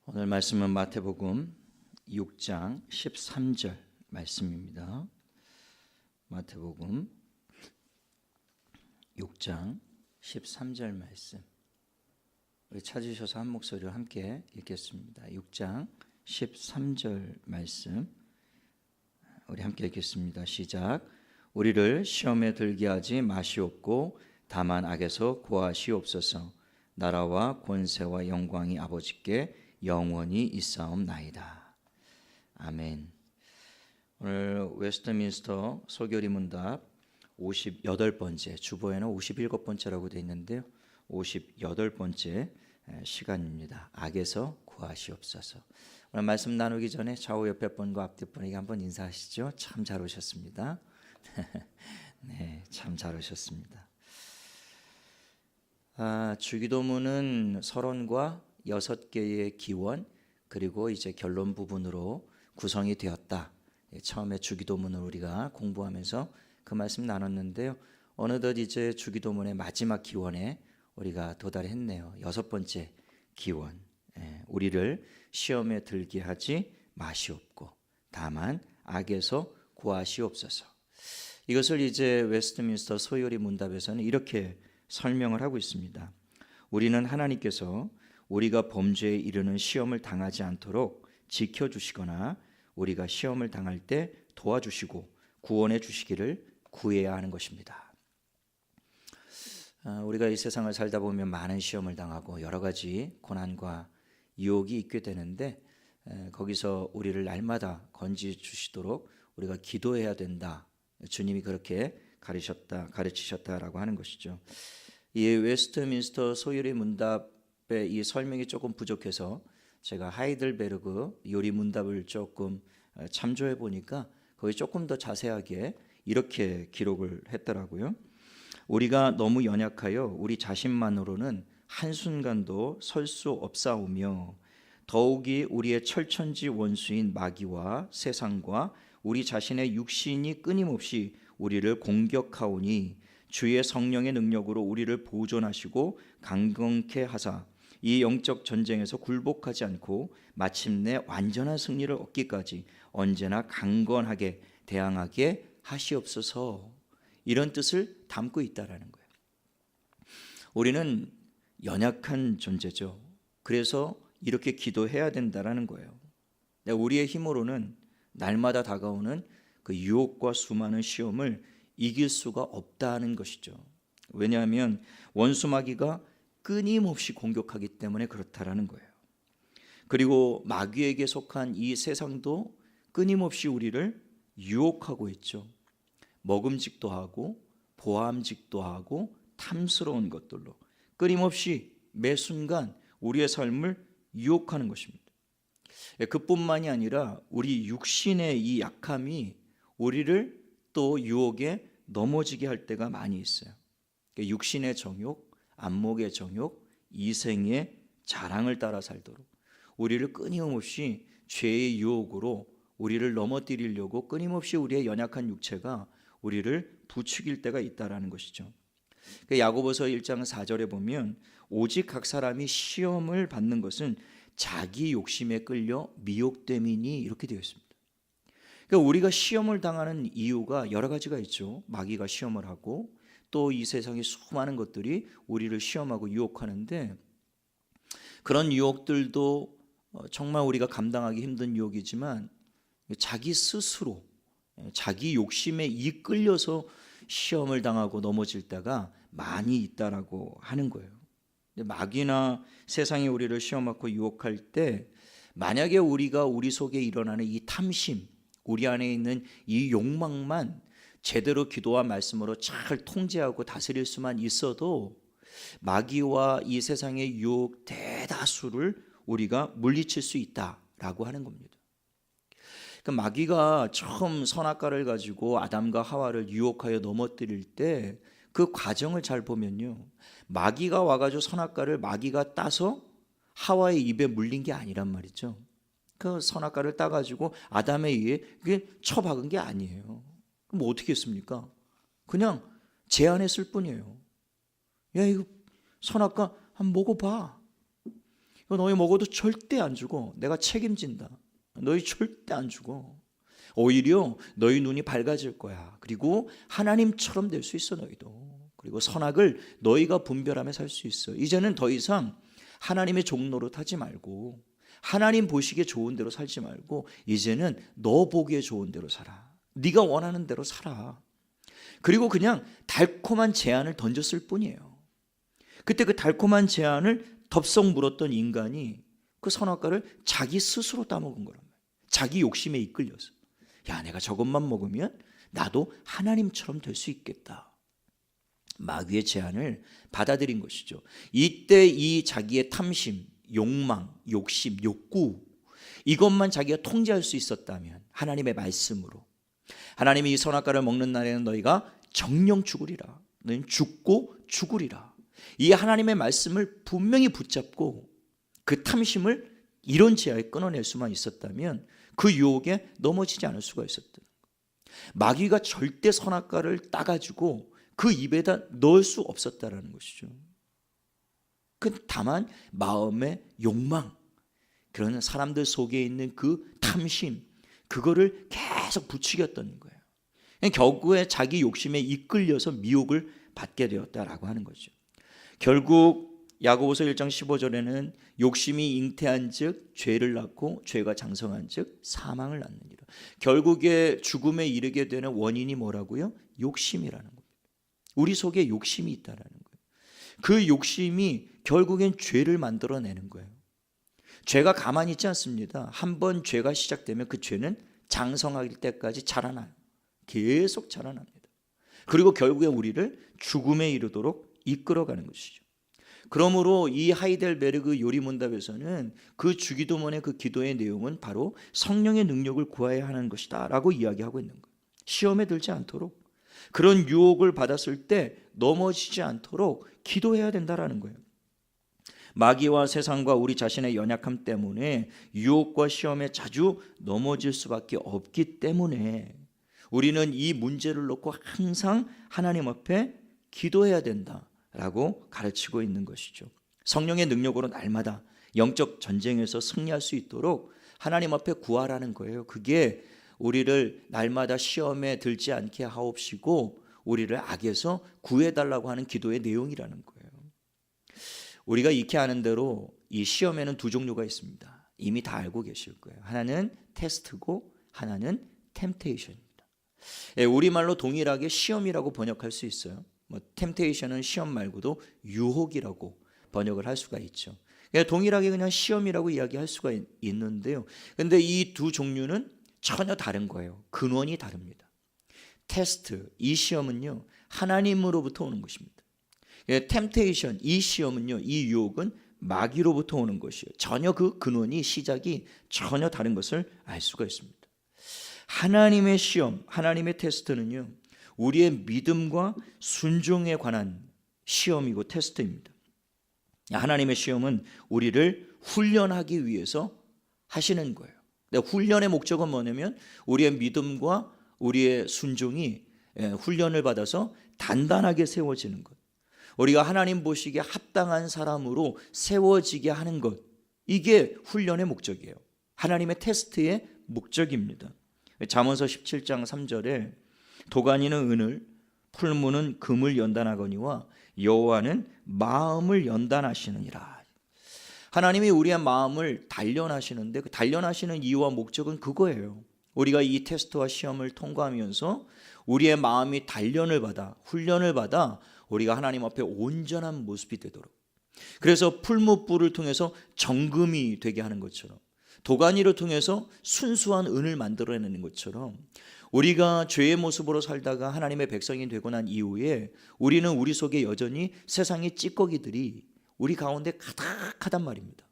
오늘 말씀은 마태복음 6장 13절 말씀입니다. 마태복음 6장 13절 말씀. 우리 찾으셔서 한 목소리로 함께 읽겠습니다. 6장 13절 말씀. 우리 함께 읽겠습니다. 시작. 우리를 시험에 들게 하지 마시옵고 다만 악에서 구하시옵소서. 나라와 권세와 영광이 아버지께 영원히 있사옵나이다. 아멘. 오늘 웨스트민스터 소교리 문답 58번째, 주보에는 57번째라고 되어 있는데요. 58번째 시간입니다. 악에서 구하시옵소서. 오늘 말씀 나누기 전에 좌우 옆에 분과 앞뒤 분에게 한번 인사하시죠. 참 잘 오셨습니다. 네, 참 잘 오셨습니다. 주기도문은 서론과 6개의 기원 그리고 이제 결론 부분으로 구성이 되었다. 처음에 주기도문을 우리가 공부하면서 그 말씀 나눴는데요. 어느덧 이제 주기도문의 마지막 기원에 우리가 도달했네요. 6번째 기원. 우리를 시험에 들게 하지 마시옵고 다만 악에서 구하시옵소서. 이것을 이제 웨스트민스터 소요리 문답에서는 이렇게 설명을 하고 있습니다. 우리는 하나님께서 우리가 범죄에 이르는 시험을 당하지 않도록 지켜주시거나 우리가 시험을 당할 때 도와주시고 구원해 주시기를 구해야 하는 것입니다. 우리가 이 세상을 살다 보면 많은 시험을 당하고 여러 가지 고난과 유혹이 있게 되는데 거기서 우리를 날마다 건지 주시도록 우리가 기도해야 된다. 주님이 그렇게 가르치셨다라고 하는 것이죠. 이 웨스트민스터 소요리 문답의 이 설명이 조금 부족해서 제가 하이델베르그 요리 문답을 조금 참조해 보니까 거기 조금 더 자세하게 이렇게 기록을 했더라고요. 우리가 너무 연약하여 우리 자신만으로는 한순간도 설 수 없사오며 더욱이 우리의 철천지 원수인 마귀와 세상과 우리 자신의 육신이 끊임없이 우리를 공격하오니 주의 성령의 능력으로 우리를 보존하시고 강건케 하사 이 영적 전쟁에서 굴복하지 않고 마침내 완전한 승리를 얻기까지 언제나 강건하게 대항하게 하시옵소서. 이런 뜻을 담고 있다라는 거예요. 우리는 연약한 존재죠. 그래서 이렇게 기도해야 된다라는 거예요. 우리의 힘으로는 날마다 다가오는 그 유혹과 수많은 시험을 이길 수가 없다는 것이죠. 왜냐하면 원수 마귀가 끊임없이 공격하기 때문에 그렇다라는 거예요. 그리고 마귀에게 속한 이 세상도 끊임없이 우리를 유혹하고 있죠. 먹음직도 하고 보암직도 하고 탐스러운 것들로 끊임없이 매 순간 우리의 삶을 유혹하는 것입니다. 그뿐만이 아니라 우리 육신의 이 약함이 우리를 또 유혹에 넘어지게 할 때가 많이 있어요. 육신의 정욕, 안목의 정욕, 이생의 자랑을 따라 살도록 우리를 끊임없이 죄의 유혹으로 우리를 넘어뜨리려고 끊임없이 우리의 연약한 육체가 우리를 부추길 때가 있다라는 것이죠. 야고보서 1장 4절에 보면 오직 각 사람이 시험을 받는 것은 자기 욕심에 끌려 미혹됨이니 이렇게 되어 있습니다. 그러니까 우리가 시험을 당하는 이유가 여러 가지가 있죠. 마귀가 시험을 하고 또 이 세상의 수많은 것들이 우리를 시험하고 유혹하는데 그런 유혹들도 정말 우리가 감당하기 힘든 유혹이지만 자기 스스로 자기 욕심에 이끌려서 시험을 당하고 넘어질 때가 많이 있다라고 하는 거예요. 마귀나 세상이 우리를 시험하고 유혹할 때 만약에 우리가 우리 속에 일어나는 이 탐심, 우리 안에 있는 이 욕망만 제대로 기도와 말씀으로 잘 통제하고 다스릴 수만 있어도 마귀와 이 세상의 유혹 대다수를 우리가 물리칠 수 있다라고 하는 겁니다. 그러니까 마귀가 처음 선악과를 가지고 아담과 하와를 유혹하여 넘어뜨릴 때 그 과정을 잘 보면요, 마귀가 와가지고 선악과를 마귀가 따서 하와의 입에 물린 게 아니란 말이죠. 그 선악과를 따가지고 아담의 입에 그게 쳐박은 게 아니에요. 그럼 어떻게 했습니까? 그냥 제안했을 뿐이에요. 야, 이거 선악과 한번 먹어봐. 이거 너희 먹어도 절대 안 죽어. 내가 책임진다. 너희 절대 안 죽어. 오히려 너희 눈이 밝아질 거야. 그리고 하나님처럼 될 수 있어 너희도. 그리고 선악을 너희가 분별하며 살 수 있어. 이제는 더 이상 하나님의 종노릇 하지 말고 하나님 보시기에 좋은 대로 살지 말고 이제는 너 보기에 좋은 대로 살아. 네가 원하는 대로 살아. 그리고 그냥 달콤한 제안을 던졌을 뿐이에요. 그때 그 달콤한 제안을 덥석 물었던 인간이 그 선악과를 자기 스스로 따먹은 거란 말이에요. 자기 욕심에 이끌려서. 야, 내가 저것만 먹으면 나도 하나님처럼 될 수 있겠다. 마귀의 제안을 받아들인 것이죠. 이때 이 자기의 탐심, 욕망, 욕심, 욕구 이것만 자기가 통제할 수 있었다면 하나님의 말씀으로 하나님이 이 선악과를 먹는 날에는 너희가 정령 죽으리라. 너희는 죽고 죽으리라. 이 하나님의 말씀을 분명히 붙잡고 그 탐심을 이런 제약에 끊어낼 수만 있었다면 그 유혹에 넘어지지 않을 수가 있었던 거예요. 마귀가 절대 선악과를 따가지고 그 입에다 넣을 수 없었다라는 것이죠. 다만 마음의 욕망, 그런 사람들 속에 있는 그 탐심, 그거를 계속 부추겼던 거예요. 결국에 자기 욕심에 이끌려서 미혹을 받게 되었다라고 하는 거죠. 결국 야고보서 1장 15절에는 욕심이 잉태한 즉 죄를 낳고 죄가 장성한 즉 사망을 낳느니라. 결국에 죽음에 이르게 되는 원인이 뭐라고요? 욕심이라는 겁니다. 우리 속에 욕심이 있다라는 거예요. 그 욕심이 결국엔 죄를 만들어내는 거예요. 죄가 가만히 있지 않습니다. 한번 죄가 시작되면 그 죄는 장성할 때까지 자라나요. 계속 자라납니다. 그리고 결국에 우리를 죽음에 이르도록 이끌어가는 것이죠. 그러므로 이 하이델베르그 요리문답에서는 그 주기도문의 그 기도의 내용은 바로 성령의 능력을 구해야 하는 것이다 라고 이야기하고 있는 거예요. 시험에 들지 않도록, 그런 유혹을 받았을 때 넘어지지 않도록 기도해야 된다라는 거예요. 마귀와 세상과 우리 자신의 연약함 때문에 유혹과 시험에 자주 넘어질 수밖에 없기 때문에 우리는 이 문제를 놓고 항상 하나님 앞에 기도해야 된다라고 가르치고 있는 것이죠. 성령의 능력으로 날마다 영적 전쟁에서 승리할 수 있도록 하나님 앞에 구하라는 거예요. 그게 우리를 날마다 시험에 들지 않게 하옵시고 우리를 악에서 구해달라고 하는 기도의 내용이라는 거예요. 우리가 익히 아는 대로 이 시험에는 두 종류가 있습니다. 이미 다 알고 계실 거예요. 하나는 테스트고 하나는 템테이션입니다. 우리말로 동일하게 시험이라고 번역할 수 있어요. 템테이션은 시험 말고도 유혹이라고 번역을 할 수가 있죠. 동일하게 그냥 시험이라고 이야기할 수가 있는데요. 근데 이 두 종류는 전혀 다른 거예요. 근원이 다릅니다. 테스트, 이 시험은요 하나님으로부터 오는 것입니다. 템테이션, 이 시험은요, 이 유혹은 마귀로부터 오는 것이에요. 전혀 그 근원이, 시작이 전혀 다른 것을 알 수가 있습니다. 하나님의 시험, 하나님의 테스트는요 우리의 믿음과 순종에 관한 시험이고 테스트입니다. 하나님의 시험은 우리를 훈련하기 위해서 하시는 거예요. 훈련의 목적은 뭐냐면 우리의 믿음과 우리의 순종이 훈련을 받아서 단단하게 세워지는 것, 우리가 하나님 보시기에 합당한 사람으로 세워지게 하는 것, 이게 훈련의 목적이에요. 하나님의 테스트의 목적입니다. 잠언서 17장 3절에 도가니는 은을, 풀무는 금을 연단하거니와 여호와는 마음을 연단하시느니라. 하나님이 우리의 마음을 단련하시는데 그 단련하시는 이유와 목적은 그거예요. 우리가 이 테스트와 시험을 통과하면서 우리의 마음이 단련을 받아, 훈련을 받아 우리가 하나님 앞에 온전한 모습이 되도록, 그래서 풀무불을 통해서 정금이 되게 하는 것처럼, 도가니를 통해서 순수한 은을 만들어내는 것처럼, 우리가 죄의 모습으로 살다가 하나님의 백성이 되고 난 이후에 우리는 우리 속에 여전히 세상의 찌꺼기들이 우리 가운데 가득하단 말입니다.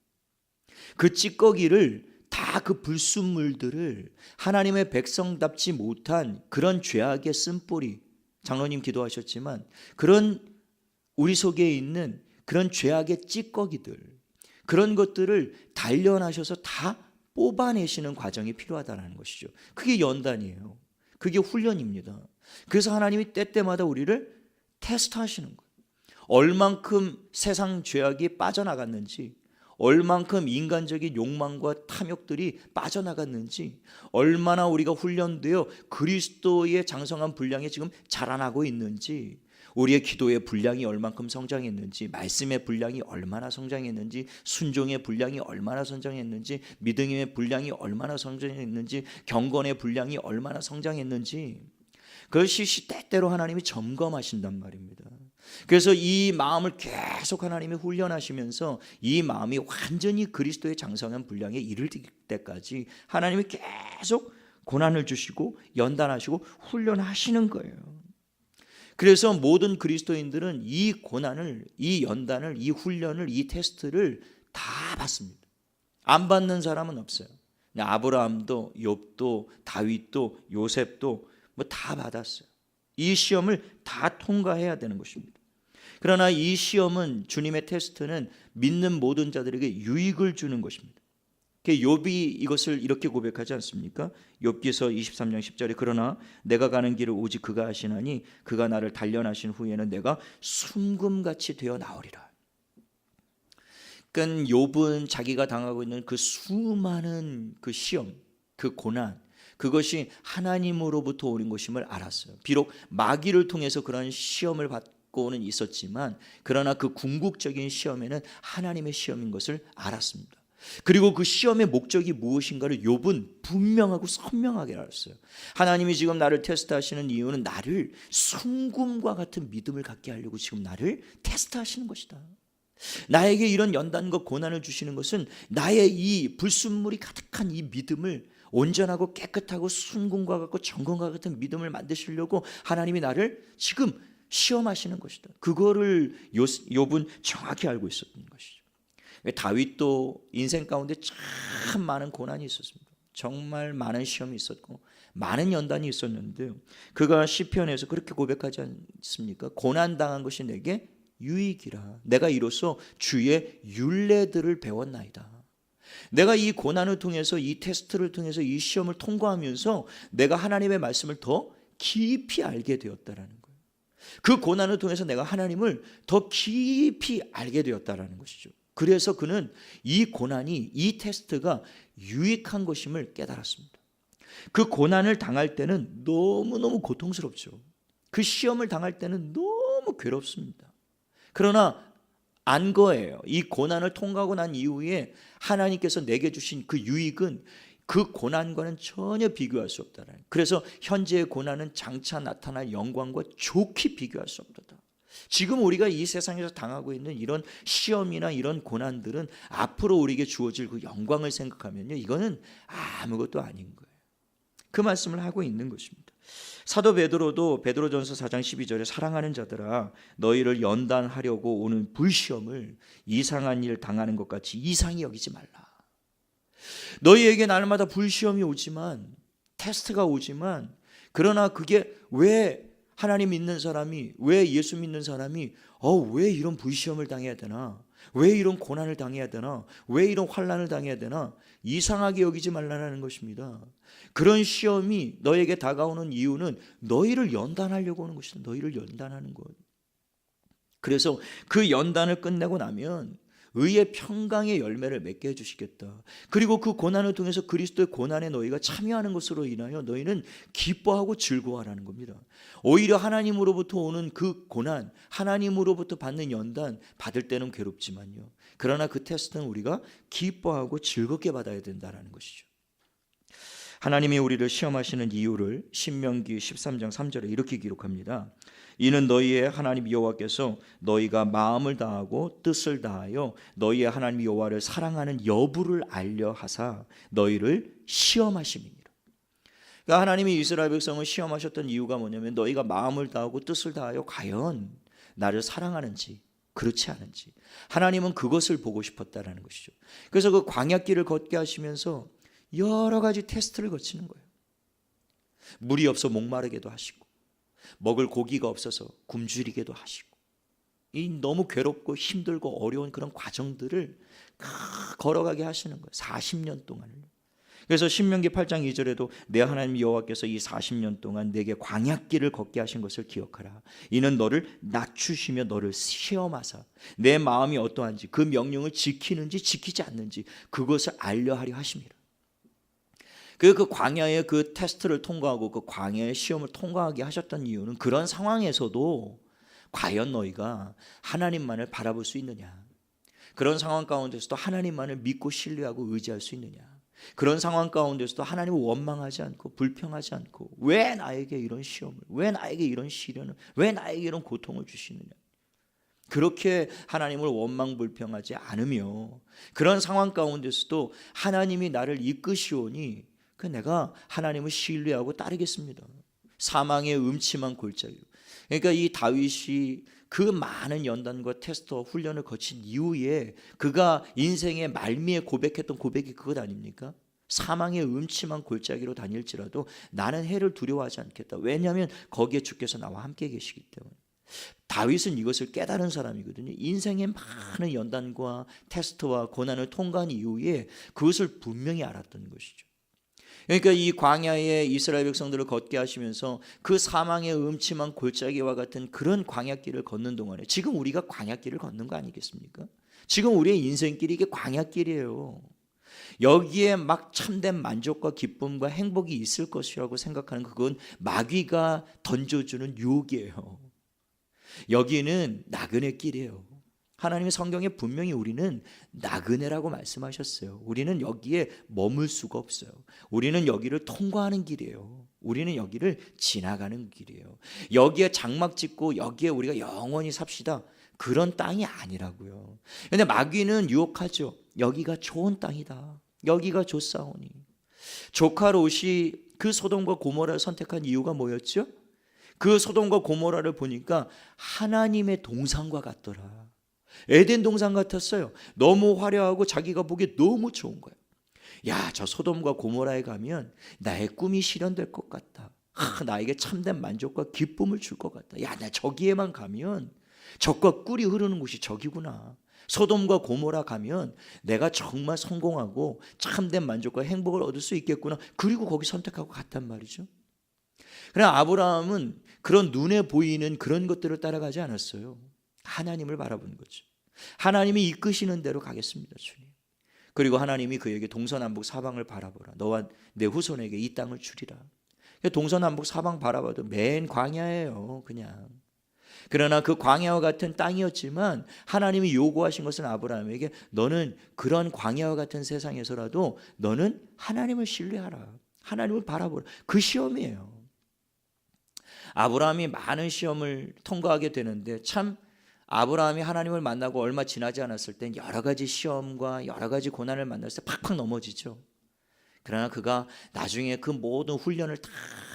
그 찌꺼기를 다 그 불순물들을 하나님의 백성답지 못한 그런 죄악의 쓴뿌리, 장로님 기도하셨지만 그런 우리 속에 있는 그런 죄악의 찌꺼기들, 그런 것들을 단련하셔서 다 뽑아내시는 과정이 필요하다는 것이죠. 그게 연단이에요. 그게 훈련입니다. 그래서 하나님이 때때마다 우리를 테스트하시는 거예요. 얼만큼 세상 죄악이 빠져나갔는지, 얼만큼 인간적인 욕망과 탐욕들이 빠져나갔는지, 얼마나 우리가 훈련되어 그리스도의 장성한 분량이 지금 자라나고 있는지, 우리의 기도의 분량이 얼만큼 성장했는지, 말씀의 분량이 얼마나 성장했는지, 순종의 분량이 얼마나 성장했는지, 믿음의 분량이 얼마나 성장했는지, 경건의 분량이 얼마나 성장했는지, 그것이 시때때로 하나님이 점검하신단 말입니다. 그래서 이 마음을 계속 하나님이 훈련하시면서 이 마음이 완전히 그리스도의 장성한 분량에 이를 때까지 하나님이 계속 고난을 주시고 연단하시고 훈련하시는 거예요. 그래서 모든 그리스도인들은 이 고난을, 이 연단을, 이 훈련을, 이 테스트를 다 받습니다. 안 받는 사람은 없어요. 아브라함도, 욥도, 다윗도, 요셉도 뭐 다 받았어요. 이 시험을 다 통과해야 되는 것입니다. 그러나 이 시험은, 주님의 테스트는 믿는 모든 자들에게 유익을 주는 것입니다. 욥이 이것을 이렇게 고백하지 않습니까? 욥기서 23장 10절에 그러나 내가 가는 길을 오직 그가 하시나니 그가 나를 단련하신 후에는 내가 순금같이 되어 나오리라. 그러니까 욥은 자기가 당하고 있는 그 수많은 그 시험, 그 고난, 그것이 하나님으로부터 오는 것임을 알았어요. 비록 마귀를 통해서 그런 시험을 받고는 있었지만, 그러나 그 궁극적인 시험에는 하나님의 시험인 것을 알았습니다. 그리고 그 시험의 목적이 무엇인가를 욥은 분명하고 선명하게 알았어요. 하나님이 지금 나를 테스트하시는 이유는 나를 순금과 같은 믿음을 갖게 하려고 지금 나를 테스트하시는 것이다. 나에게 이런 연단과 고난을 주시는 것은 나의 이 불순물이 가득한 이 믿음을 온전하고 깨끗하고 순금과 같고 정금과 같은 믿음을 만드시려고 하나님이 나를 지금 시험하시는 것이다. 그거를 욥은 정확히 알고 있었던 것이죠. 다윗도 인생 가운데 참 많은 고난이 있었습니다. 정말 많은 시험이 있었고 많은 연단이 있었는데요, 그가 시편에서 그렇게 고백하지 않습니까? 고난당한 것이 내게 유익이라. 내가 이로써 주의 율례들을 배웠나이다. 내가 이 고난을 통해서, 이 테스트를 통해서, 이 시험을 통과하면서 내가 하나님의 말씀을 더 깊이 알게 되었다라는 거예요. 그 고난을 통해서 내가 하나님을 더 깊이 알게 되었다라는 것이죠. 그래서 그는 이 고난이, 이 테스트가 유익한 것임을 깨달았습니다. 그 고난을 당할 때는 너무너무 고통스럽죠. 그 시험을 당할 때는 너무 괴롭습니다. 그러나 안 거예요. 이 고난을 통과하고 난 이후에 하나님께서 내게 주신 그 유익은 그 고난과는 전혀 비교할 수 없다. 그래서 현재의 고난은 장차 나타날 영광과 좋게 비교할 수 없다. 지금 우리가 이 세상에서 당하고 있는 이런 시험이나 이런 고난들은 앞으로 우리에게 주어질 그 영광을 생각하면요, 이거는 아무것도 아닌 거예요. 그 말씀을 하고 있는 것입니다. 사도 베드로도 베드로전서 4장 12절에 사랑하는 자들아 너희를 연단하려고 오는 불시험을 이상한 일 당하는 것 같이 이상히 여기지 말라. 너희에게 날마다 불시험이 오지만, 테스트가 오지만, 그러나 그게 왜 하나님 믿는 사람이, 왜 예수 믿는 사람이 왜 이런 불시험을 당해야 되나, 왜 이런 고난을 당해야 되나, 왜 이런 환난을 당해야 되나, 이상하게 여기지 말라는 것입니다. 그런 시험이 너에게 다가오는 이유는 너희를 연단하려고 하는 것이다. 너희를 연단하는 것. 그래서 그 연단을 끝내고 나면 의의 평강의 열매를 맺게 해주시겠다. 그리고 그 고난을 통해서 그리스도의 고난에 너희가 참여하는 것으로 인하여 너희는 기뻐하고 즐거워하라는 겁니다. 오히려 하나님으로부터 오는 그 고난, 하나님으로부터 받는 연단, 받을 때는 괴롭지만요, 그러나 그 테스트는 우리가 기뻐하고 즐겁게 받아야 된다는 것이죠. 하나님이 우리를 시험하시는 이유를 신명기 13장 3절에 이렇게 기록합니다. 이는 너희의 하나님 여호와께서 너희가 마음을 다하고 뜻을 다하여 너희의 하나님 여호와를 사랑하는 여부를 알려 하사 너희를 시험하심이니라. 그러니까 하나님이 이스라엘 백성을 시험하셨던 이유가 뭐냐면 너희가 마음을 다하고 뜻을 다하여 과연 나를 사랑하는지 그렇지 않은지, 하나님은 그것을 보고 싶었다라는 것이죠. 그래서 그 광야길을 걷게 하시면서 여러 가지 테스트를 거치는 거예요. 물이 없어 목마르게도 하시고, 먹을 고기가 없어서 굶주리게도 하시고, 이 너무 괴롭고 힘들고 어려운 그런 과정들을 걸어가게 하시는 거예요. 40년 동안을. 그래서 신명기 8장 2절에도 내 하나님 여호와께서 이 40년 동안 내게 광야길을 걷게 하신 것을 기억하라. 이는 너를 낮추시며 너를 시험하사 내 마음이 어떠한지 그 명령을 지키는지 지키지 않는지 그것을 알려하려 하심이라. 그 광야의 그 테스트를 통과하고 그 광야의 시험을 통과하게 하셨던 이유는 그런 상황에서도 과연 너희가 하나님만을 바라볼 수 있느냐, 그런 상황 가운데서도 하나님만을 믿고 신뢰하고 의지할 수 있느냐, 그런 상황 가운데서도 하나님을 원망하지 않고 불평하지 않고 왜 나에게 이런 시험을, 왜 나에게 이런 시련을, 왜 나에게 이런 고통을 주시느냐, 그렇게 하나님을 원망 불평하지 않으며 그런 상황 가운데서도 하나님이 나를 이끄시오니 내가 하나님을 신뢰하고 따르겠습니다. 사망의 음침한 골짜기로. 그러니까 이 다윗이 그 많은 연단과 테스트와 훈련을 거친 이후에 그가 인생의 말미에 고백했던 고백이 그것 아닙니까? 사망의 음침한 골짜기로 다닐지라도 나는 해를 두려워하지 않겠다. 왜냐하면 거기에 주께서 나와 함께 계시기 때문에. 다윗은 이것을 깨달은 사람이거든요. 인생의 많은 연단과 테스트와 고난을 통과한 이후에 그것을 분명히 알았던 것이죠. 그러니까 이 광야에 이스라엘 백성들을 걷게 하시면서 그 사망의 음침한 골짜기와 같은 그런 광야길을 걷는 동안에 지금 우리가 광야길을 걷는 거 아니겠습니까? 지금 우리의 인생길이 이게 광야길이에요. 여기에 막 참된 만족과 기쁨과 행복이 있을 것이라고 생각하는 그건 마귀가 던져주는 유혹이에요. 여기는 나그네 길이에요. 하나님의 성경에 분명히 우리는 나그네라고 말씀하셨어요. 우리는 여기에 머물 수가 없어요. 우리는 여기를 통과하는 길이에요. 우리는 여기를 지나가는 길이에요. 여기에 장막 짓고 여기에 우리가 영원히 삽시다, 그런 땅이 아니라고요. 그런데 마귀는 유혹하죠. 여기가 좋은 땅이다, 여기가 좋사오니. 조카 롯이 그 소돔과 고모라를 선택한 이유가 뭐였죠? 그 소돔과 고모라를 보니까 하나님의 동산과 같더라. 에덴 동산 같았어요. 너무 화려하고 자기가 보기에 너무 좋은 거예요. 야, 저 소돔과 고모라에 가면 나의 꿈이 실현될 것 같다. 나에게 참된 만족과 기쁨을 줄 것 같다. 야, 나 저기에만 가면 젖과 꿀이 흐르는 곳이 저기구나. 소돔과 고모라 가면 내가 정말 성공하고 참된 만족과 행복을 얻을 수 있겠구나. 그리고 거기 선택하고 갔단 말이죠. 그러나 아브라함은 그런 눈에 보이는 그런 것들을 따라가지 않았어요. 하나님을 바라본 거죠. 하나님이 이끄시는 대로 가겠습니다, 주님. 그리고 하나님이 그에게 동서남북 사방을 바라보라. 너와 내 후손에게 이 땅을 주리라. 동서남북 사방 바라봐도 맨 광야예요, 그냥. 그러나 그 광야와 같은 땅이었지만 하나님이 요구하신 것은 아브라함에게 너는 그런 광야와 같은 세상에서라도 너는 하나님을 신뢰하라. 하나님을 바라보라. 그 시험이에요. 아브라함이 많은 시험을 통과하게 되는데 참 아브라함이 하나님을 만나고 얼마 지나지 않았을 땐 여러 가지 시험과 여러 가지 고난을 만났을 때 팍팍 넘어지죠. 그러나 그가 나중에 그 모든 훈련을 다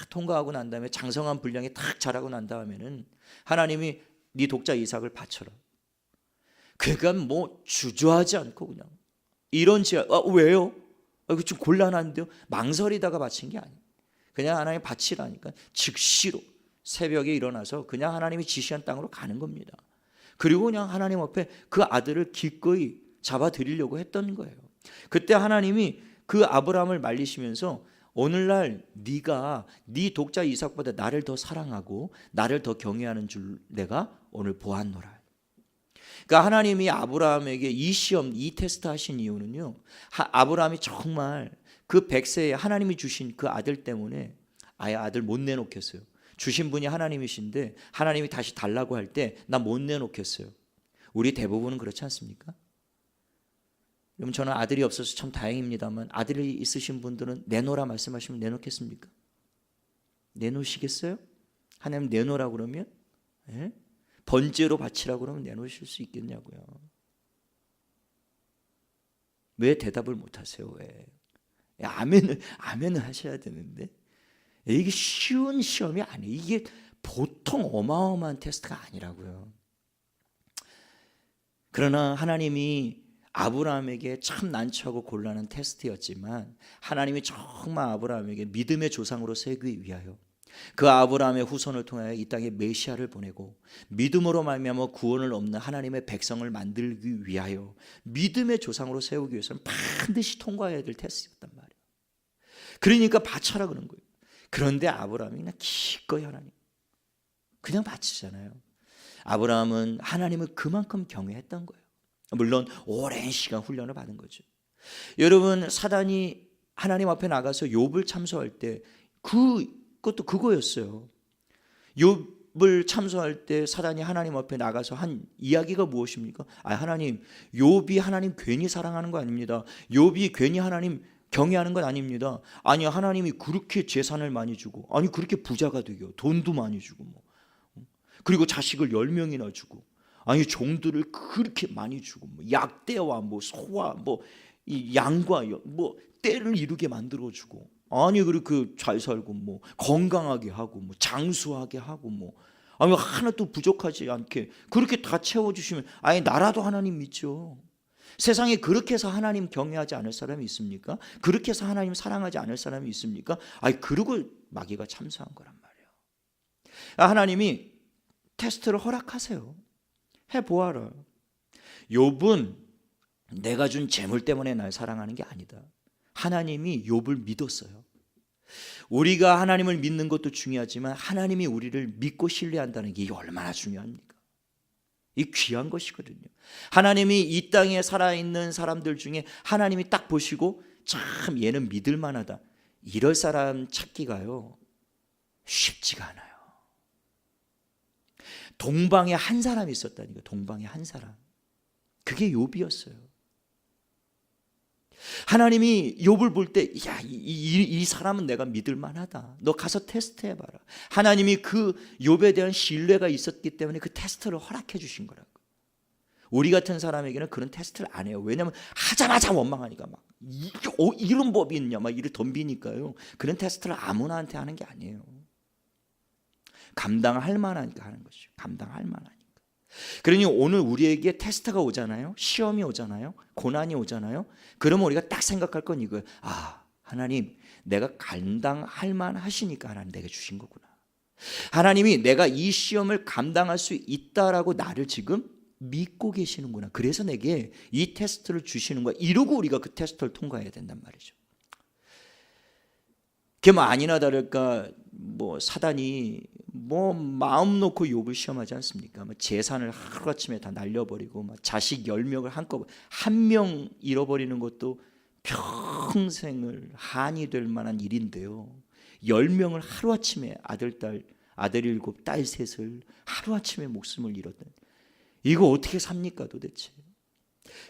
통과하고 난 다음에 장성한 분량이 딱 자라고 난 다음에는 하나님이 네 독자 이삭을 바쳐라. 그가 뭐 주저하지 않고 그냥 이런 지하 왜요? 이거 좀 곤란한데요. 망설이다가 바친 게 아니에요. 그냥 하나님 바치라니까 즉시로 새벽에 일어나서 그냥 하나님이 지시한 땅으로 가는 겁니다. 그리고 그냥 하나님 앞에 그 아들을 기꺼이 잡아드리려고 했던 거예요. 그때 하나님이 그 아브라함을 말리시면서 오늘날 네가 네 독자 이삭보다 나를 더 사랑하고 나를 더 경외하는 줄 내가 오늘 보았노라. 그러니까 하나님이 아브라함에게 이 시험, 이 테스트 하신 이유는요, 아브라함이 정말 그 100세에 하나님이 주신 그 아들 때문에 아예 아들 못 내놓겠어요. 주신 분이 하나님이신데 하나님이 다시 달라고 할 때 나 못 내놓겠어요. 우리 대부분은 그렇지 않습니까? 여러분, 저는 아들이 없어서 참 다행입니다만 아들이 있으신 분들은 내놓으라 말씀하시면 내놓겠습니까? 내놓으시겠어요? 하나님 내놓으라 그러면 번제로 바치라 그러면 내놓으실 수 있겠냐고요. 왜 대답을 못하세요? 왜? 아멘을 하셔야 되는데 이게 쉬운 시험이 아니에요. 이게 보통 어마어마한 테스트가 아니라고요. 그러나 하나님이 아브라함에게 참 난처하고 곤란한 테스트였지만 하나님이 정말 아브라함에게 믿음의 조상으로 세우기 위하여 그 아브라함의 후손을 통하여 이 땅에 메시아를 보내고 믿음으로 말미암아 구원을 얻는 하나님의 백성을 만들기 위하여 믿음의 조상으로 세우기 위해서는 반드시 통과해야 될 테스트였단 말이에요. 그러니까 바쳐라 그런 거예요. 그런데 아브라함이 그냥 기꺼이 하나님 그냥 바치잖아요. 아브라함은 하나님을 그만큼 경외했던 거예요. 물론 오랜 시간 훈련을 받은 거죠. 여러분, 사단이 하나님 앞에 나가서 욥을 참소할 때 그것도 그거였어요. 욥을 참소할 때 사단이 하나님 앞에 나가서 한 이야기가 무엇입니까? 하나님, 욥이 하나님 괜히 사랑하는 거 아닙니다. 욥이 괜히 하나님 경외하는 건 아닙니다. 아니, 하나님이 그렇게 재산을 많이 주고, 아니 그렇게 부자가 되고 돈도 많이 주고, 그리고 자식을 10명이나 주고, 아니 종들을 그렇게 많이 주고, 약대와 소와 이 양과 때를 이루게 만들어 주고, 아니 그리고 잘 살고 건강하게 하고 장수하게 하고 아니 하나도 부족하지 않게 그렇게 다 채워 주시면, 아니 나라도 하나님 믿죠. 세상에 그렇게 해서 하나님 경외하지 않을 사람이 있습니까? 그렇게 해서 하나님 사랑하지 않을 사람이 있습니까? 아니 그러고 마귀가 참사한 거란 말이에요. 하나님이 테스트를 허락하세요. 해보아라. 욥은 내가 준 재물 때문에 날 사랑하는 게 아니다. 하나님이 욥을 믿었어요. 우리가 하나님을 믿는 것도 중요하지만 하나님이 우리를 믿고 신뢰한다는 게 얼마나 중요합니까? 이 귀한 것이거든요. 하나님이 이 땅에 살아있는 사람들 중에 하나님이 딱 보시고 참 얘는 믿을 만하다, 이럴 사람 찾기가요 쉽지가 않아요. 동방에 한 사람이 있었다니까. 동방에 한 사람. 그게 욥이었어요. 하나님이 욥을 볼 때, 야, 이 사람은 내가 믿을 만하다. 너 가서 테스트해봐라. 하나님이 그 욥에 대한 신뢰가 있었기 때문에 그 테스트를 허락해 주신 거라고. 우리 같은 사람에게는 그런 테스트를 안 해요. 왜냐하면 하자마자 원망하니까 이런 법이 있냐 이를 덤비니까요. 그런 테스트를 아무나한테 하는 게 아니에요. 감당할 만하니까 하는 것이죠. 감당할 만하니까. 그러니 오늘 우리에게 테스트가 오잖아요. 시험이 오잖아요. 고난이 오잖아요. 그러면 우리가 딱 생각할 건 이거예요. 하나님, 내가 감당할 만하시니까 하나님 내게 주신 거구나. 하나님이 내가 이 시험을 감당할 수 있다라고 나를 지금 믿고 계시는구나. 그래서 내게 이 테스트를 주시는 거야. 이러고 우리가 그 테스트를 통과해야 된단 말이죠. 그게 아니나 다를까 사단이 마음 놓고 욥을 시험하지 않습니까? 재산을 하루아침에 다 날려버리고 자식 10명을 한꺼번에 한 명 잃어버리는 것도 평생을 한이 될 만한 일인데요. 10명을 하루아침에 아들 7, 딸 3을 하루아침에 목숨을 잃었다니, 이거 어떻게 삽니까 도대체?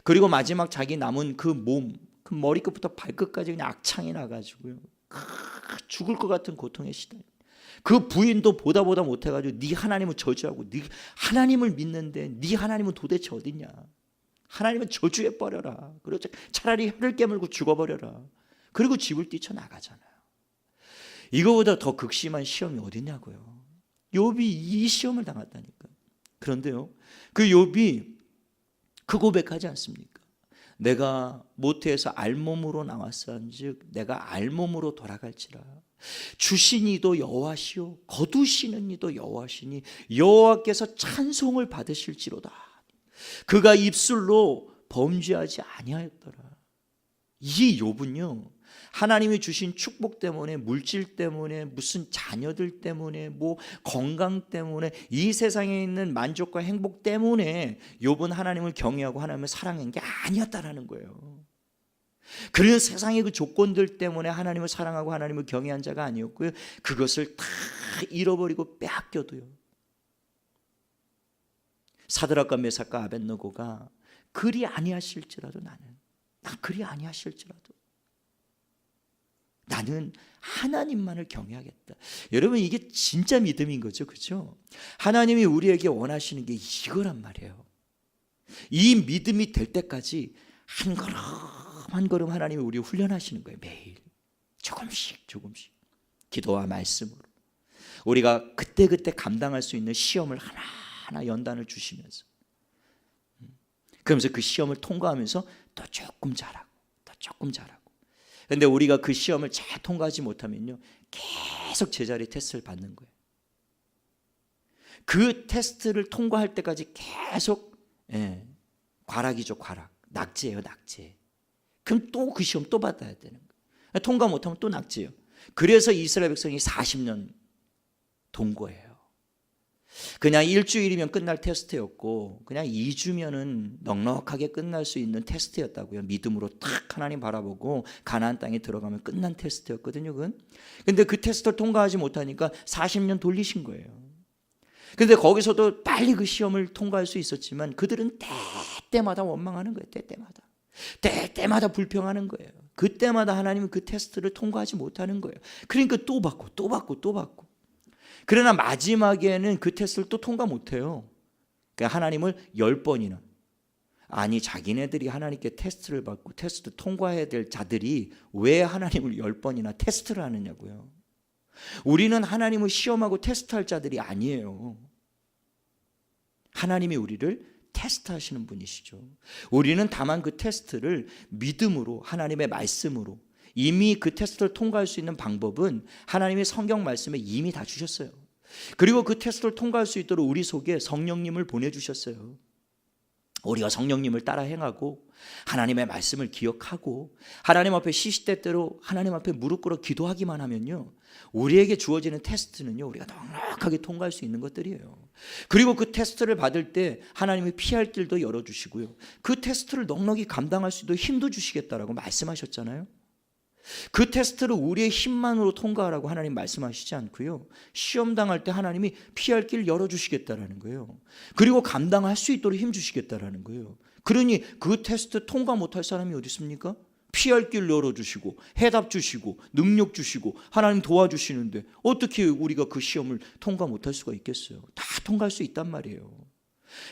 그리고 마지막 자기 남은 그 몸, 그 머리끝부터 발끝까지 그냥 악창이 나가지고요, 죽을 것 같은 고통에 시달려. 그 부인도 보다 못해가지고 네 하나님을 저주하고, 네 하나님을 믿는데 네 하나님은 도대체 어딨냐? 하나님은 저주해버려라. 그렇죠. 차라리 혀를 깨물고 죽어버려라. 그리고 집을 뛰쳐나가잖아요. 이거보다 더 극심한 시험이 어딨냐고요. 욥이 이 시험을 당했다니까. 그런데요, 그 욥이 그 고백하지 않습니까? 내가 모태에서 알몸으로 나왔은즉 내가 알몸으로 돌아갈지라. 주신 이도 여호와시요 거두시는 이도 여호와시니 여호와께서 찬송을 받으실지로다. 그가 입술로 범죄하지 아니하였더라. 이 욥은요, 하나님이 주신 축복 때문에, 물질 때문에, 무슨 자녀들 때문에, 건강 때문에, 이 세상에 있는 만족과 행복 때문에 욥은 하나님을 경외하고 하나님을 사랑한 게 아니었다라는 거예요. 그런 세상의 그 조건들 때문에 하나님을 사랑하고 하나님을 경외한 자가 아니었고요, 그것을 다 잃어버리고 빼앗겨도요, 사드락과 메삭과 아벳느고가 그리 아니하실지라도 그리 아니하실지라도 나는 하나님만을 경외하겠다. 여러분, 이게 진짜 믿음인 거죠, 그렇죠? 하나님이 우리에게 원하시는 게 이거란 말이에요. 이 믿음이 될 때까지 한 걸음 한 걸음 하나님이 우리 훈련하시는 거예요. 매일 조금씩 기도와 말씀으로 우리가 그때그때 감당할 수 있는 시험을 하나하나 연단을 주시면서, 그러면서 그 시험을 통과하면서 또 조금 잘하고 또 조금 잘하고. 그런데 우리가 그 시험을 잘 통과하지 못하면요, 계속 제자리 테스트를 받는 거예요. 그 테스트를 통과할 때까지 계속 과락이죠, 과락. 낙제예요, 낙제. 그럼 또 그 시험 또 받아야 되는 거예요. 통과 못하면 또 낙제예요. 그래서 이스라엘 백성이 40년 동거예요. 그냥 일주일이면 끝날 테스트였고 그냥 2주면은 넉넉하게 끝날 수 있는 테스트였다고요. 믿음으로 탁 하나님 바라보고 가나안 땅에 들어가면 끝난 테스트였거든요. 그건. 근데 그 테스트를 통과하지 못하니까 40년 돌리신 거예요. 근데 거기서도 빨리 그 시험을 통과할 수 있었지만 그들은 때때마다 원망하는 거예요. 때때마다 불평하는 거예요. 그때마다 하나님은 그 테스트를 통과하지 못하는 거예요. 그러니까 또 받고 그러나 마지막에는 그 테스트를 또 통과 못해요. 그러니까 하나님을 10번이나 아니 자기네들이 하나님께 테스트를 받고 테스트 통과해야 될 자들이 왜 하나님을 10번이나 테스트를 하느냐고요. 우리는 하나님을 시험하고 테스트할 자들이 아니에요. 하나님이 우리를 테스트하시는 분이시죠. 우리는 다만 그 테스트를 믿음으로 하나님의 말씀으로 이미 그 테스트를 통과할 수 있는 방법은 하나님의 성경 말씀에 이미 다 주셨어요. 그리고 그 테스트를 통과할 수 있도록 우리 속에 성령님을 보내주셨어요. 우리가 성령님을 따라 행하고 하나님의 말씀을 기억하고 하나님 앞에 시시때때로 하나님 앞에 무릎 꿇어 기도하기만 하면요, 우리에게 주어지는 테스트는요 우리가 넉넉하게 통과할 수 있는 것들이에요. 그리고 그 테스트를 받을 때 하나님이 피할 길도 열어주시고요, 그 테스트를 넉넉히 감당할 수 있도록 힘도 주시겠다라고 말씀하셨잖아요. 그 테스트를 우리의 힘만으로 통과하라고 하나님 말씀하시지 않고요, 시험 당할 때 하나님이 피할 길 열어주시겠다라는 거예요. 그리고 감당할 수 있도록 힘 주시겠다라는 거예요. 그러니 그 테스트 통과 못할 사람이 어디 있습니까? 피할 길 열어주시고 해답 주시고 능력 주시고 하나님 도와주시는데 어떻게 우리가 그 시험을 통과 못할 수가 있겠어요? 다 통과할 수 있단 말이에요.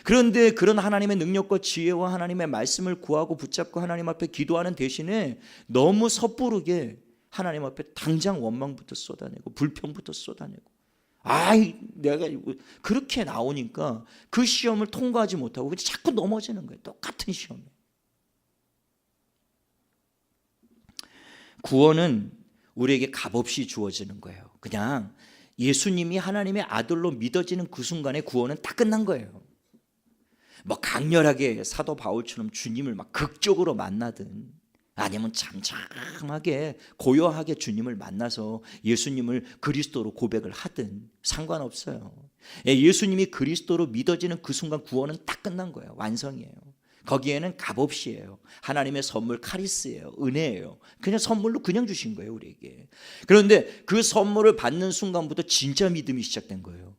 그런데 그런 하나님의 능력과 지혜와 하나님의 말씀을 구하고 붙잡고 하나님 앞에 기도하는 대신에 너무 섣부르게 하나님 앞에 당장 원망부터 쏟아내고 불평부터 쏟아내고 내가 그렇게 나오니까 그 시험을 통과하지 못하고 자꾸 넘어지는 거예요. 똑같은 시험에. 구원은 우리에게 값없이 주어지는 거예요. 그냥 예수님이 하나님의 아들로 믿어지는 그 순간에 구원은 딱 끝난 거예요. 뭐 강렬하게 사도 바울처럼 주님을 막 극적으로 만나든 아니면 잠잠하게 고요하게 주님을 만나서 예수님을 그리스도로 고백을 하든 상관없어요. 예수님이 그리스도로 믿어지는 그 순간 구원은 딱 끝난 거예요. 완성이에요. 거기에는 값없이에요. 하나님의 선물 카리스예요. 은혜예요. 그냥 선물로 그냥 주신 거예요, 우리에게. 그런데 그 선물을 받는 순간부터 진짜 믿음이 시작된 거예요.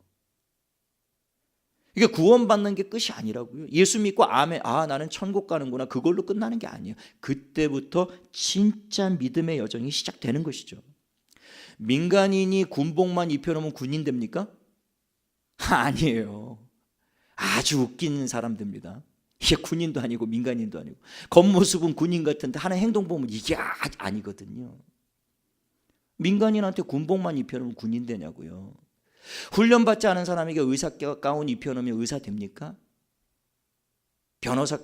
이게 구원받는 게 끝이 아니라고요. 예수 믿고 아멘, 나는 천국 가는구나, 그걸로 끝나는 게 아니에요. 그때부터 진짜 믿음의 여정이 시작되는 것이죠. 민간인이 군복만 입혀놓으면 군인 됩니까? 아니에요. 아주 웃긴 사람들입니다. 이게 군인도 아니고 민간인도 아니고 겉모습은 군인 같은데 하는 행동 보면 이게 아니거든요. 민간인한테 군복만 입혀놓으면 군인 되냐고요. 훈련받지 않은 사람에게 의사 가운 입혀놓으면 의사 됩니까? 변호사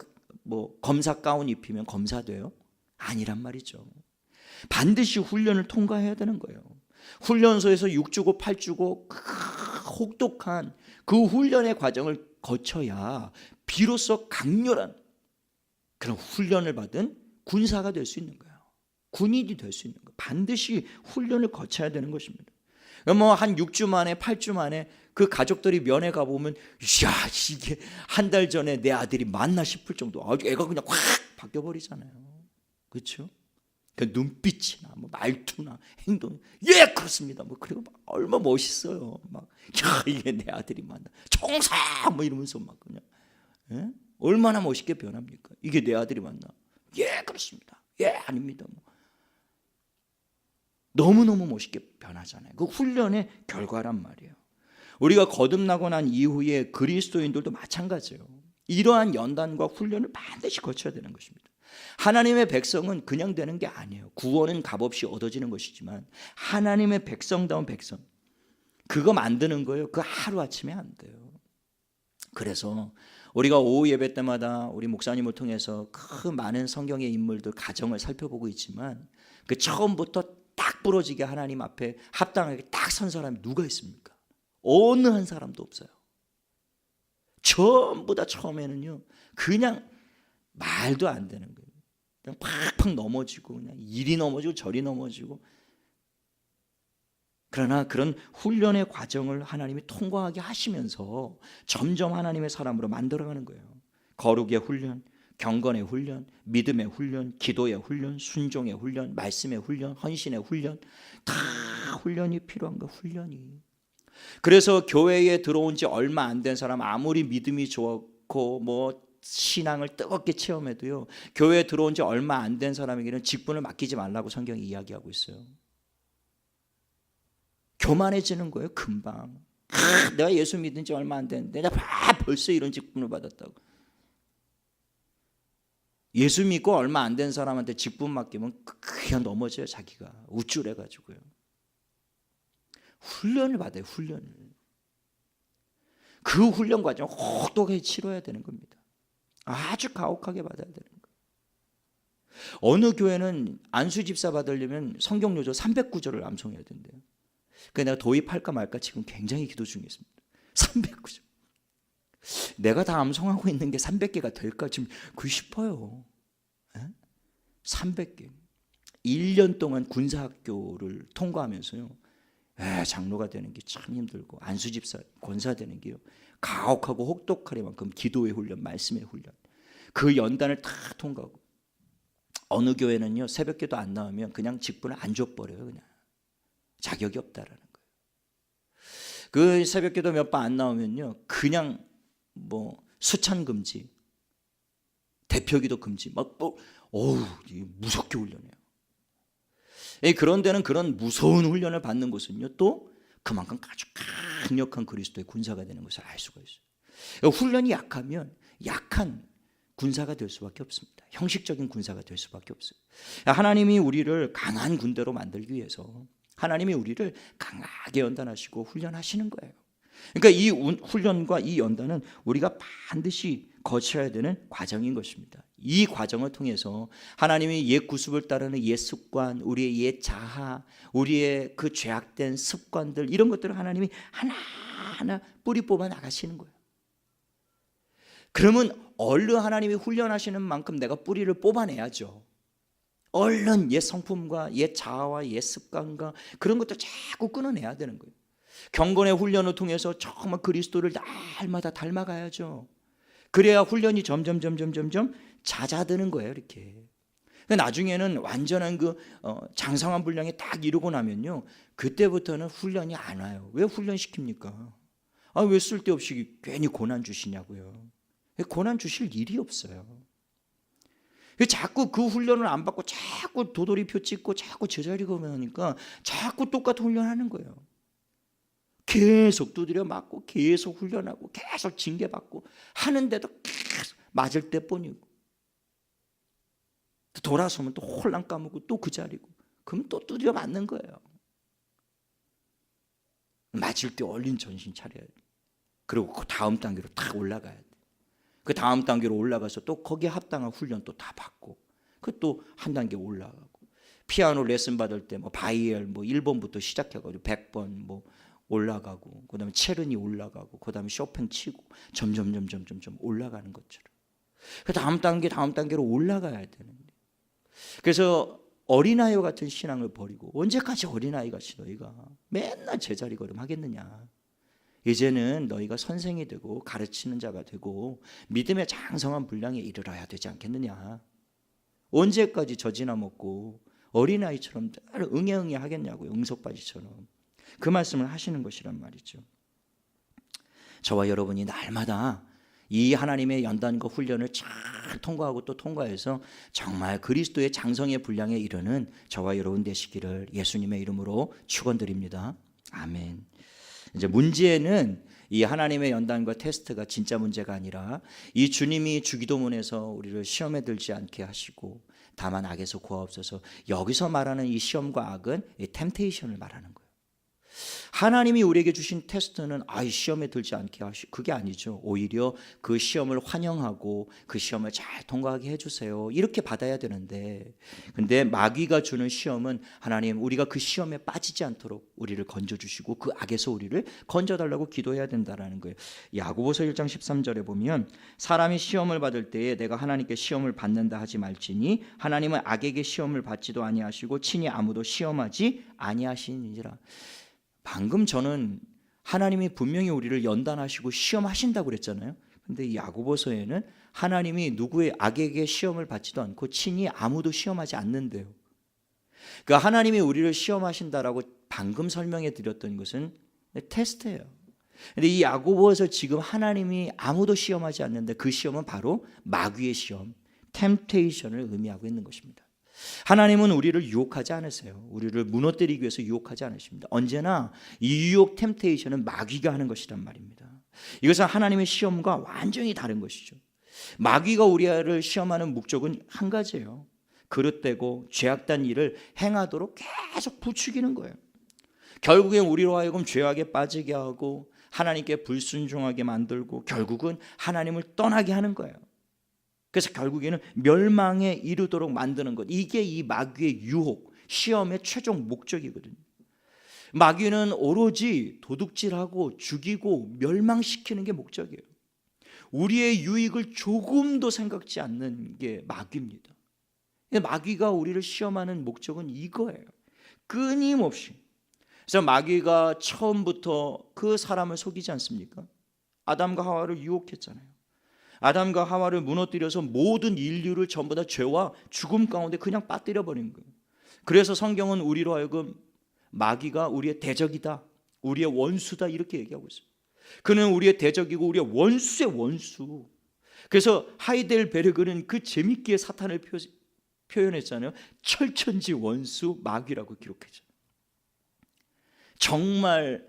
검사 가운 입히면 검사 돼요? 아니란 말이죠. 반드시 훈련을 통과해야 되는 거예요. 훈련소에서 6주고 8주고 혹독한 그 훈련의 과정을 거쳐야 비로소 강렬한 그런 훈련을 받은 군사가 될 수 있는 거예요. 군인이 될 수 있는 거예요. 반드시 훈련을 거쳐야 되는 것입니다. 한 6주 만에 8주 만에 그 가족들이 면회 가보면 이게 한 달 전에 내 아들이 맞나 싶을 정도, 애가 그냥 확 바뀌어버리잖아요. 그렇죠? 그 눈빛이나 말투나 행동, 그렇습니다. 그리고 얼마 멋있어요. 이게 내 아들이 맞나, 총사 이러면서 그냥 얼마나 멋있게 변합니까? 이게 내 아들이 맞나? 그렇습니다. 아닙니다. 너무너무 멋있게 변하잖아요. 그 훈련의 결과란 말이에요. 우리가 거듭나고 난 이후에 그리스도인들도 마찬가지예요. 이러한 연단과 훈련을 반드시 거쳐야 되는 것입니다. 하나님의 백성은 그냥 되는 게 아니에요. 구원은 값없이 얻어지는 것이지만 하나님의 백성다운 백성, 그거 만드는 거예요. 그 하루아침에 안 돼요. 그래서 우리가 오후 예배 때마다 우리 목사님을 통해서 그 많은 성경의 인물들 가정을 살펴보고 있지만 그 처음부터 딱 부러지게 하나님 앞에 합당하게 딱 선 사람이 누가 있습니까? 어느 한 사람도 없어요. 전부 다 처음에는요 그냥 말도 안 되는 거예요. 그냥 팍팍 넘어지고 그냥 이리 넘어지고 저리 넘어지고. 그러나 그런 훈련의 과정을 하나님이 통과하게 하시면서 점점 하나님의 사람으로 만들어가는 거예요. 거룩의 훈련, 경건의 훈련, 믿음의 훈련, 기도의 훈련, 순종의 훈련, 말씀의 훈련, 헌신의 훈련, 다 훈련이 필요한 거예요. 훈련이. 그래서 교회에 들어온 지 얼마 안 된 사람, 아무리 믿음이 좋고 뭐 신앙을 뜨겁게 체험해도요, 교회에 들어온 지 얼마 안 된 사람에게는 직분을 맡기지 말라고 성경이 이야기하고 있어요. 교만해지는 거예요. 금방. 내가 예수 믿은 지 얼마 안 됐는데 내가 벌써 이런 직분을 받았다고. 예수 믿고 얼마 안 된 사람한테 직분 맡기면 그냥 넘어져요. 자기가 우쭐해가지고요. 훈련을 받아요. 훈련을. 그 훈련 과정을 혹독하게 치러야 되는 겁니다. 아주 가혹하게 받아야 되는 거예요. 어느 교회는 안수 집사 받으려면 성경 요조 309절을 암송해야 된대요. 그래서 내가 도입할까 말까 지금 굉장히 기도 중에 있습니다. 309절. 내가 다 암송하고 있는 게 300개가 될까 지금 그 싶어요. 300개. 1년 동안 군사학교를 통과하면서요, 장로가 되는 게 참 힘들고 안수집사 권사 되는 게요 가혹하고 혹독하리만큼 기도의 훈련, 말씀의 훈련, 그 연단을 다 통과하고, 어느 교회는요 새벽기도 안 나오면 그냥 직분을 안 줘버려요. 그냥 자격이 없다라는 거예요. 그 새벽기도 몇 번 안 나오면요 그냥 뭐 수찬 금지, 대표기도 금지, 막 어우 무섭게 훈련해요. 그런 데는 그런 무서운 훈련을 받는 곳은요 또 그만큼 아주 강력한 그리스도의 군사가 되는 것을 알 수가 있어요. 훈련이 약하면 약한 군사가 될 수밖에 없습니다. 형식적인 군사가 될 수밖에 없어요. 하나님이 우리를 강한 군대로 만들기 위해서 하나님이 우리를 강하게 연단하시고 훈련하시는 거예요. 그러니까 이 훈련과 이 연단은 우리가 반드시 거쳐야 되는 과정인 것입니다. 이 과정을 통해서 하나님이 옛 구습을 따르는 옛 습관, 우리의 옛 자아, 우리의 그 죄악된 습관들, 이런 것들을 하나님이 하나하나 뿌리 뽑아 나가시는 거예요. 그러면 얼른 하나님이 훈련하시는 만큼 내가 뿌리를 뽑아내야죠. 얼른 옛 성품과 옛 자아와 옛 습관과 그런 것들 자꾸 끊어내야 되는 거예요. 경건의 훈련을 통해서 정말 그리스도를 날마다 닮아가야죠. 그래야 훈련이 점점 잦아드는 거예요. 이렇게. 나중에는 완전한 그 장성한 분량이 딱 이루고 나면요 그때부터는 훈련이 안 와요. 왜 훈련시킵니까? 왜 쓸데없이 괜히 고난 주시냐고요. 고난 주실 일이 없어요. 자꾸 그 훈련을 안 받고 자꾸 도돌이표 찍고 자꾸 제자리 걸으니까 자꾸 똑같은 훈련하는 거예요. 계속 두드려 맞고 계속 훈련하고 계속 징계받고 하는데도 계속 맞을 때뿐이고, 돌아서면 또 홀랑 까먹고 또 그 자리고, 그럼 또 두드려 맞는 거예요. 맞을 때 얼른 정신 차려야 돼. 그리고 그 다음 단계로 딱 올라가야 돼. 그 다음 단계로 올라가서 또 거기에 합당한 훈련 또 다 받고, 그 또 한 단계 올라가고, 피아노 레슨 받을 때 뭐 바이엘 뭐 1번부터 시작해가지고 100번 뭐 올라가고, 그다음에 체르니 올라가고, 그다음에 쇼팽 치고 점점 올라가는 것처럼 그 다음 단계로 올라가야 되는데, 그래서 어린아이와 같은 신앙을 버리고 언제까지 어린아이같이 너희가 맨날 제자리 걸음 하겠느냐. 이제는 너희가 선생이 되고 가르치는 자가 되고 믿음의 장성한 분량에 이르러야 되지 않겠느냐. 언제까지 젖이나 먹고 어린아이처럼 응애응애 하겠냐고요. 응석바지처럼. 그 말씀을 하시는 것이란 말이죠. 저와 여러분이 날마다 이 하나님의 연단과 훈련을 잘 통과하고 또 통과해서 정말 그리스도의 장성의 분량에 이르는 저와 여러분 되시기를 예수님의 이름으로 축원드립니다. 아멘. 이제 문제는 이 하나님의 연단과 테스트가 진짜 문제가 아니라 이 주님이 주기도문에서 우리를 시험에 들지 않게 하시고 다만 악에서 구하옵소서, 여기서 말하는 이 시험과 악은 이 템테이션을 말하는 거예요. 하나님이 우리에게 주신 테스트는 시험에 들지 않게 그게 아니죠. 오히려 그 시험을 환영하고 그 시험을 잘 통과하게 해주세요, 이렇게 받아야 되는데, 근데 마귀가 주는 시험은 하나님, 우리가 그 시험에 빠지지 않도록 우리를 건져주시고 그 악에서 우리를 건져달라고 기도해야 된다는 거예요. 야고보서 1장 13절에 보면, 사람이 시험을 받을 때에 내가 하나님께 시험을 받는다 하지 말지니 하나님은 악에게 시험을 받지도 아니하시고 친히 아무도 시험하지 아니하시니라. 방금 저는 하나님이 분명히 우리를 연단하시고 시험하신다고 그랬잖아요. 근데 이 야고보서에는 하나님이 누구의 악에게 시험을 받지도 않고 친히 아무도 시험하지 않는데요. 그러니까 하나님이 우리를 시험하신다라고 방금 설명해 드렸던 것은 테스트예요. 근데 이 야고보에서 지금 하나님이 아무도 시험하지 않는데 그 시험은 바로 마귀의 시험, 템테이션을 의미하고 있는 것입니다. 하나님은 우리를 유혹하지 않으세요. 우리를 무너뜨리기 위해서 유혹하지 않으십니다. 언제나 이 유혹, 템테이션은 마귀가 하는 것이란 말입니다. 이것은 하나님의 시험과 완전히 다른 것이죠. 마귀가 우리를 시험하는 목적은 한 가지예요. 그릇되고 죄악된 일을 행하도록 계속 부추기는 거예요. 결국엔 우리로 하여금 죄악에 빠지게 하고 하나님께 불순종하게 만들고 결국은 하나님을 떠나게 하는 거예요. 그래서 결국에는 멸망에 이르도록 만드는 것, 이게 이 마귀의 유혹, 시험의 최종 목적이거든요. 마귀는 오로지 도둑질하고 죽이고 멸망시키는 게 목적이에요. 우리의 유익을 조금도 생각지 않는 게 마귀입니다. 마귀가 우리를 시험하는 목적은 이거예요. 끊임없이. 그래서 마귀가 처음부터 그 사람을 속이지 않습니까? 아담과 하와를 유혹했잖아요. 아담과 하와를 무너뜨려서 모든 인류를 전부 다 죄와 죽음 가운데 그냥 빠뜨려 버린 거예요. 그래서 성경은 우리로 하여금 마귀가 우리의 대적이다, 우리의 원수다, 이렇게 얘기하고 있어요. 그는 우리의 대적이고 우리의 원수의 원수. 그래서 하이델베르그는 그 재밌게 사탄을 표현했잖아요. 철천지 원수 마귀라고 기록했잖아요. 정말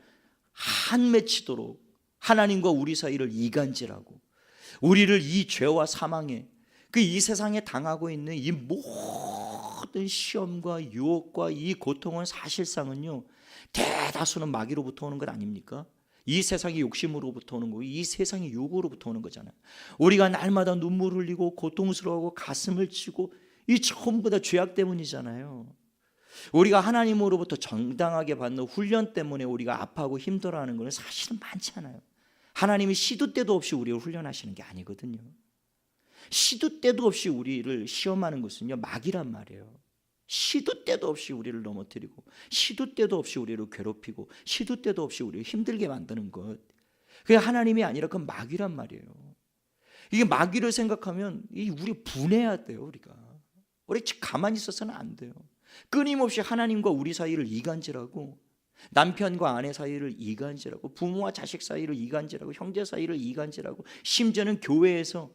한맺히도록 하나님과 우리 사이를 이간질하고 우리를 이 죄와 사망에, 이 세상에 당하고 있는 이 모든 시험과 유혹과 이 고통은 사실상은요, 대다수는 마귀로부터 오는 것 아닙니까? 이 세상의 욕심으로부터 오는 거고 이 세상의 유혹으로부터 오는 거잖아요. 우리가 날마다 눈물 흘리고 고통스러워하고 가슴을 치고 이 전부 다 죄악 때문이잖아요. 우리가 하나님으로부터 정당하게 받는 훈련 때문에 우리가 아파하고 힘들어하는 것은 사실은 많지 않아요. 하나님이 시도 때도 없이 우리를 훈련하시는 게 아니거든요. 시도 때도 없이 우리를 시험하는 것은요, 마귀란 말이에요. 시도 때도 없이 우리를 넘어뜨리고 시도 때도 없이 우리를 괴롭히고 시도 때도 없이 우리를 힘들게 만드는 것, 그게 하나님이 아니라 그건 마귀란 말이에요. 이게 마귀를 생각하면 우리 분해야 돼요. 우리 가만히 있어서는 안 돼요. 끊임없이 하나님과 우리 사이를 이간질하고 남편과 아내 사이를 이간질하고 부모와 자식 사이를 이간질하고 형제 사이를 이간질하고 심지어는 교회에서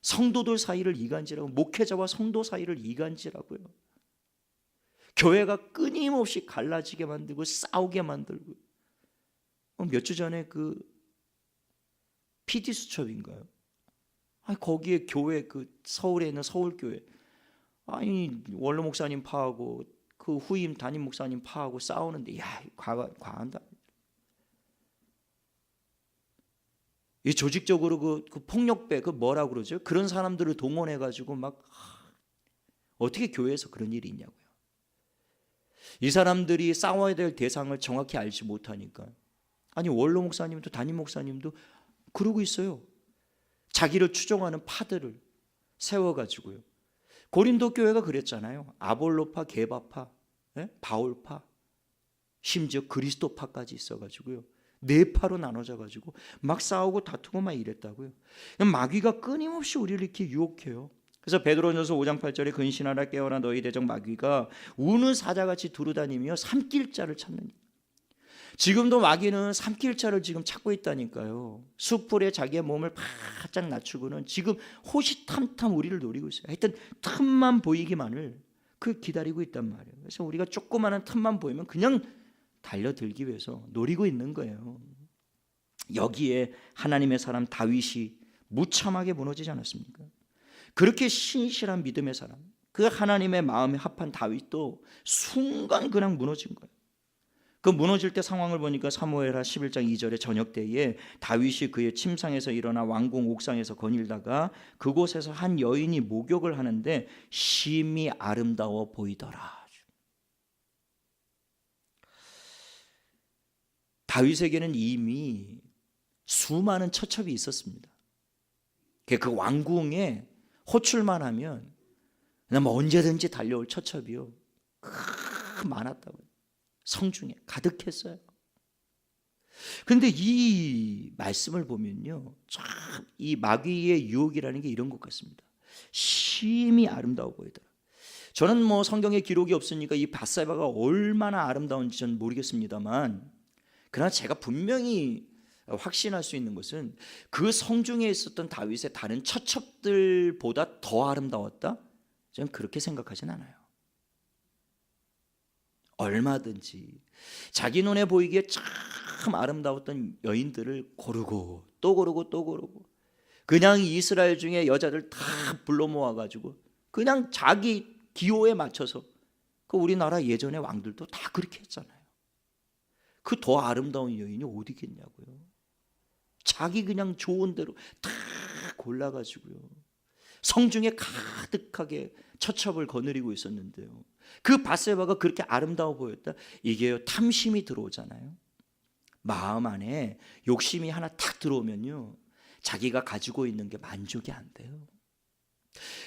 성도들 사이를 이간질하고 목회자와 성도 사이를 이간질하고요. 교회가 끊임없이 갈라지게 만들고 싸우게 만들고. 몇 주 전에 그 PD 수첩인가요? 거기에 교회, 서울에 있는 서울교회, 원로 목사님 파하고 그 후임 담임 목사님 파하고 싸우는데, 과한다. 이 조직적으로 그 폭력배, 뭐라고 그러죠? 그런 사람들을 동원해 가지고 막 어떻게 교회에서 그런 일이 있냐고요. 이 사람들이 싸워야 될 대상을 정확히 알지 못하니까. 원로 목사님도 담임 목사님도 그러고 있어요. 자기를 추종하는 파들을 세워가지고요. 고린도 교회가 그랬잖아요. 아볼로파, 게바파, 바울파, 심지어 그리스도파까지 있어가지고요. 네 파로 나눠져가지고 막 싸우고 다투고 막 이랬다고요. 마귀가 끊임없이 우리를 이렇게 유혹해요. 그래서 베드로전서 5장 8절에 근신하라 깨어라 너희 대적 마귀가 우는 사자같이 두루다니며 삼킬 자를 찾느니. 지금도 마귀는 삼킬 자를 지금 찾고 있다니까요. 숯불에 자기의 몸을 바짝 낮추고는 지금 호시탐탐 우리를 노리고 있어요. 하여튼 틈만 보이기만을 기다리고 있단 말이에요. 그래서 우리가 조그마한 틈만 보이면 그냥 달려들기 위해서 노리고 있는 거예요. 여기에 하나님의 사람 다윗이 무참하게 무너지지 않았습니까? 그렇게 신실한 믿음의 사람, 그 하나님의 마음에 합한 다윗도 순간 그냥 무너진 거예요. 그 무너질 때 상황을 보니까 사무엘하 11장 2절에 저녁 때에 다윗이 그의 침상에서 일어나 왕궁 옥상에서 거닐다가 그곳에서 한 여인이 목욕을 하는데 심히 아름다워 보이더라. 다윗에게는 이미 수많은 처첩이 있었습니다. 그 왕궁에 호출만 하면 그냥 뭐 언제든지 달려올 처첩이요 많았다고요. 성중에 가득했어요. 그런데 이 말씀을 보면요, 참 이 마귀의 유혹이라는 게 이런 것 같습니다. 심히 아름다워 보이더라. 저는 뭐 성경에 기록이 없으니까 이 밧세바가 얼마나 아름다운지 저는 모르겠습니다만, 그러나 제가 분명히 확신할 수 있는 것은 그 성중에 있었던 다윗의 다른 처첩들보다 더 아름다웠다? 저는 그렇게 생각하진 않아요. 얼마든지 자기 눈에 보이기에 참 아름다웠던 여인들을 고르고 또 고르고 또 고르고, 그냥 이스라엘 중에 여자들 다 불러 모아가지고 그냥 자기 기호에 맞춰서, 그 우리나라 예전의 왕들도 다 그렇게 했잖아요. 그 더 아름다운 여인이 어디 있겠냐고요. 자기 그냥 좋은 대로 다 골라가지고요, 성중에 가득하게 처첩을 거느리고 있었는데요, 그 밧세바가 그렇게 아름다워 보였다? 이게요, 탐심이 들어오잖아요. 마음 안에 욕심이 하나 탁 들어오면요, 자기가 가지고 있는 게 만족이 안 돼요.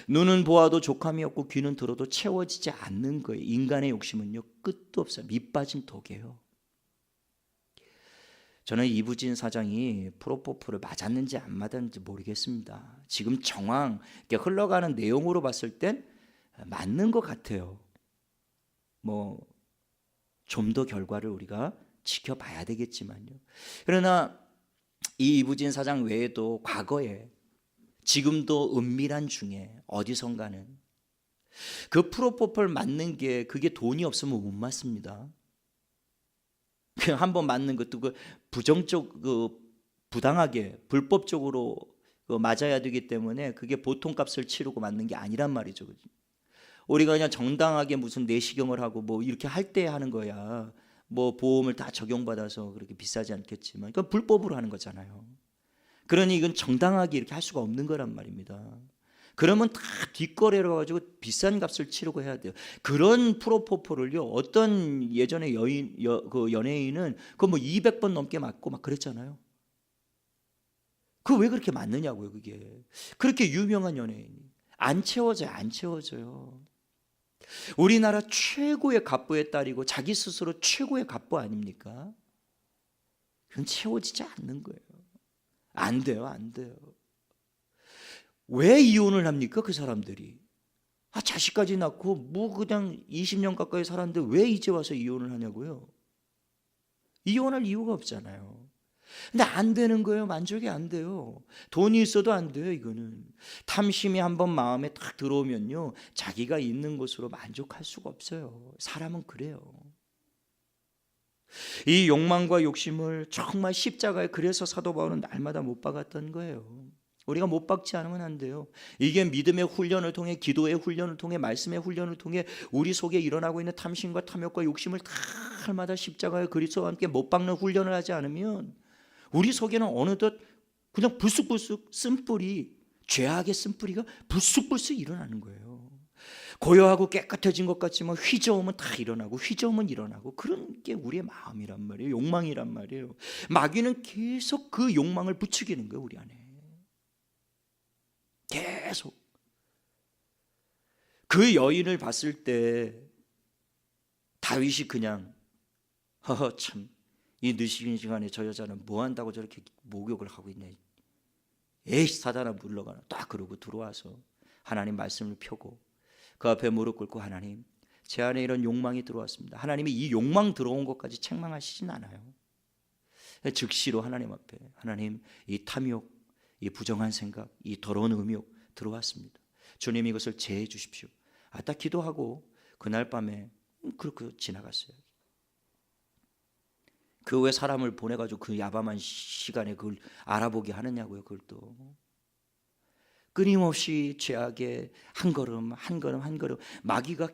눈은 보아도 족함이 없고 귀는 들어도 채워지지 않는 거예요. 인간의 욕심은요, 끝도 없어요. 밑빠진 독이에요. 저는 이부진 사장이 프로포폴을 맞았는지 안 맞았는지 모르겠습니다. 지금 정황 흘러가는 내용으로 봤을 땐 맞는 것 같아요. 뭐 좀 더 결과를 우리가 지켜봐야 되겠지만요. 그러나 이 이부진 사장 외에도 과거에, 지금도 은밀한 중에 어디선가는 그 프로포폴 맞는 게, 그게 돈이 없으면 못 맞습니다. 그냥 한번 맞는 것도 그 부정적, 부당하게 불법적으로 맞아야 되기 때문에 그게 보통 값을 치르고 맞는 게 아니란 말이죠. 우리가 그냥 정당하게 무슨 내시경을 하고 뭐 이렇게 할 때 하는 거야. 뭐 보험을 다 적용받아서 그렇게 비싸지 않겠지만, 그건 불법으로 하는 거잖아요. 그러니 이건 정당하게 이렇게 할 수가 없는 거란 말입니다. 그러면 다 뒷거래로 가지고 비싼 값을 치르고 해야 돼요. 그런 프로포폴을요, 어떤 예전에 그 연예인은 그거 뭐 200번 넘게 맞고 막 그랬잖아요. 그 왜 그렇게 맞느냐고요. 그게 그렇게 유명한 연예인이 안 채워져요. 안 채워져요. 우리나라 최고의 갑부의 딸이고 자기 스스로 최고의 갑부 아닙니까? 그건 채워지지 않는 거예요. 안 돼요. 안 돼요. 왜 이혼을 합니까? 그 사람들이 자식까지 낳고 뭐 그냥 20년 가까이 살았는데 왜 이제 와서 이혼을 하냐고요. 이혼할 이유가 없잖아요. 근데 안 되는 거예요. 만족이 안 돼요. 돈이 있어도 안 돼요. 이거는 탐심이 한번 마음에 딱 들어오면요, 자기가 있는 것으로 만족할 수가 없어요. 사람은 그래요. 이 욕망과 욕심을 정말 십자가에, 그래서 사도 바울은 날마다 못 박았던 거예요. 우리가 못 박지 않으면 안 돼요. 이게 믿음의 훈련을 통해, 기도의 훈련을 통해, 말씀의 훈련을 통해 우리 속에 일어나고 있는 탐심과 탐욕과 욕심을 다 날마다 십자가에 그리스도와 함께 못 박는 훈련을 하지 않으면 우리 속에는 어느덧 그냥 불쑥불쑥 쓴뿌리, 죄악의 쓴뿌리가 불쑥불쑥 일어나는 거예요. 고요하고 깨끗해진 것 같지만 휘저으면 다 일어나고, 휘저으면 일어나고, 그런 게 우리의 마음이란 말이에요. 욕망이란 말이에요. 마귀는 계속 그 욕망을 부추기는 거예요. 우리 안에 계속. 그 여인을 봤을 때 다윗이 그냥 참, 이 늦은 시간에 저 여자는 뭐 한다고 저렇게 목욕을 하고 있네, 에이 사단아 물러가라, 딱 그러고 들어와서 하나님 말씀을 펴고 그 앞에 무릎 꿇고, 하나님, 제 안에 이런 욕망이 들어왔습니다. 하나님이 이 욕망 들어온 것까지 책망하시진 않아요. 즉시로 하나님 앞에, 하나님, 이 탐욕, 이 부정한 생각, 이 더러운 음욕 들어왔습니다. 주님, 이것을 제해 주십시오. 딱 기도하고 그날 밤에 그렇게 지나갔어요. 그 왜 사람을 보내가지고 그 야밤한 시간에 그걸 알아보게 하느냐고요. 그걸 또 끊임없이 죄악에 한 걸음 한 걸음 한 걸음, 마귀가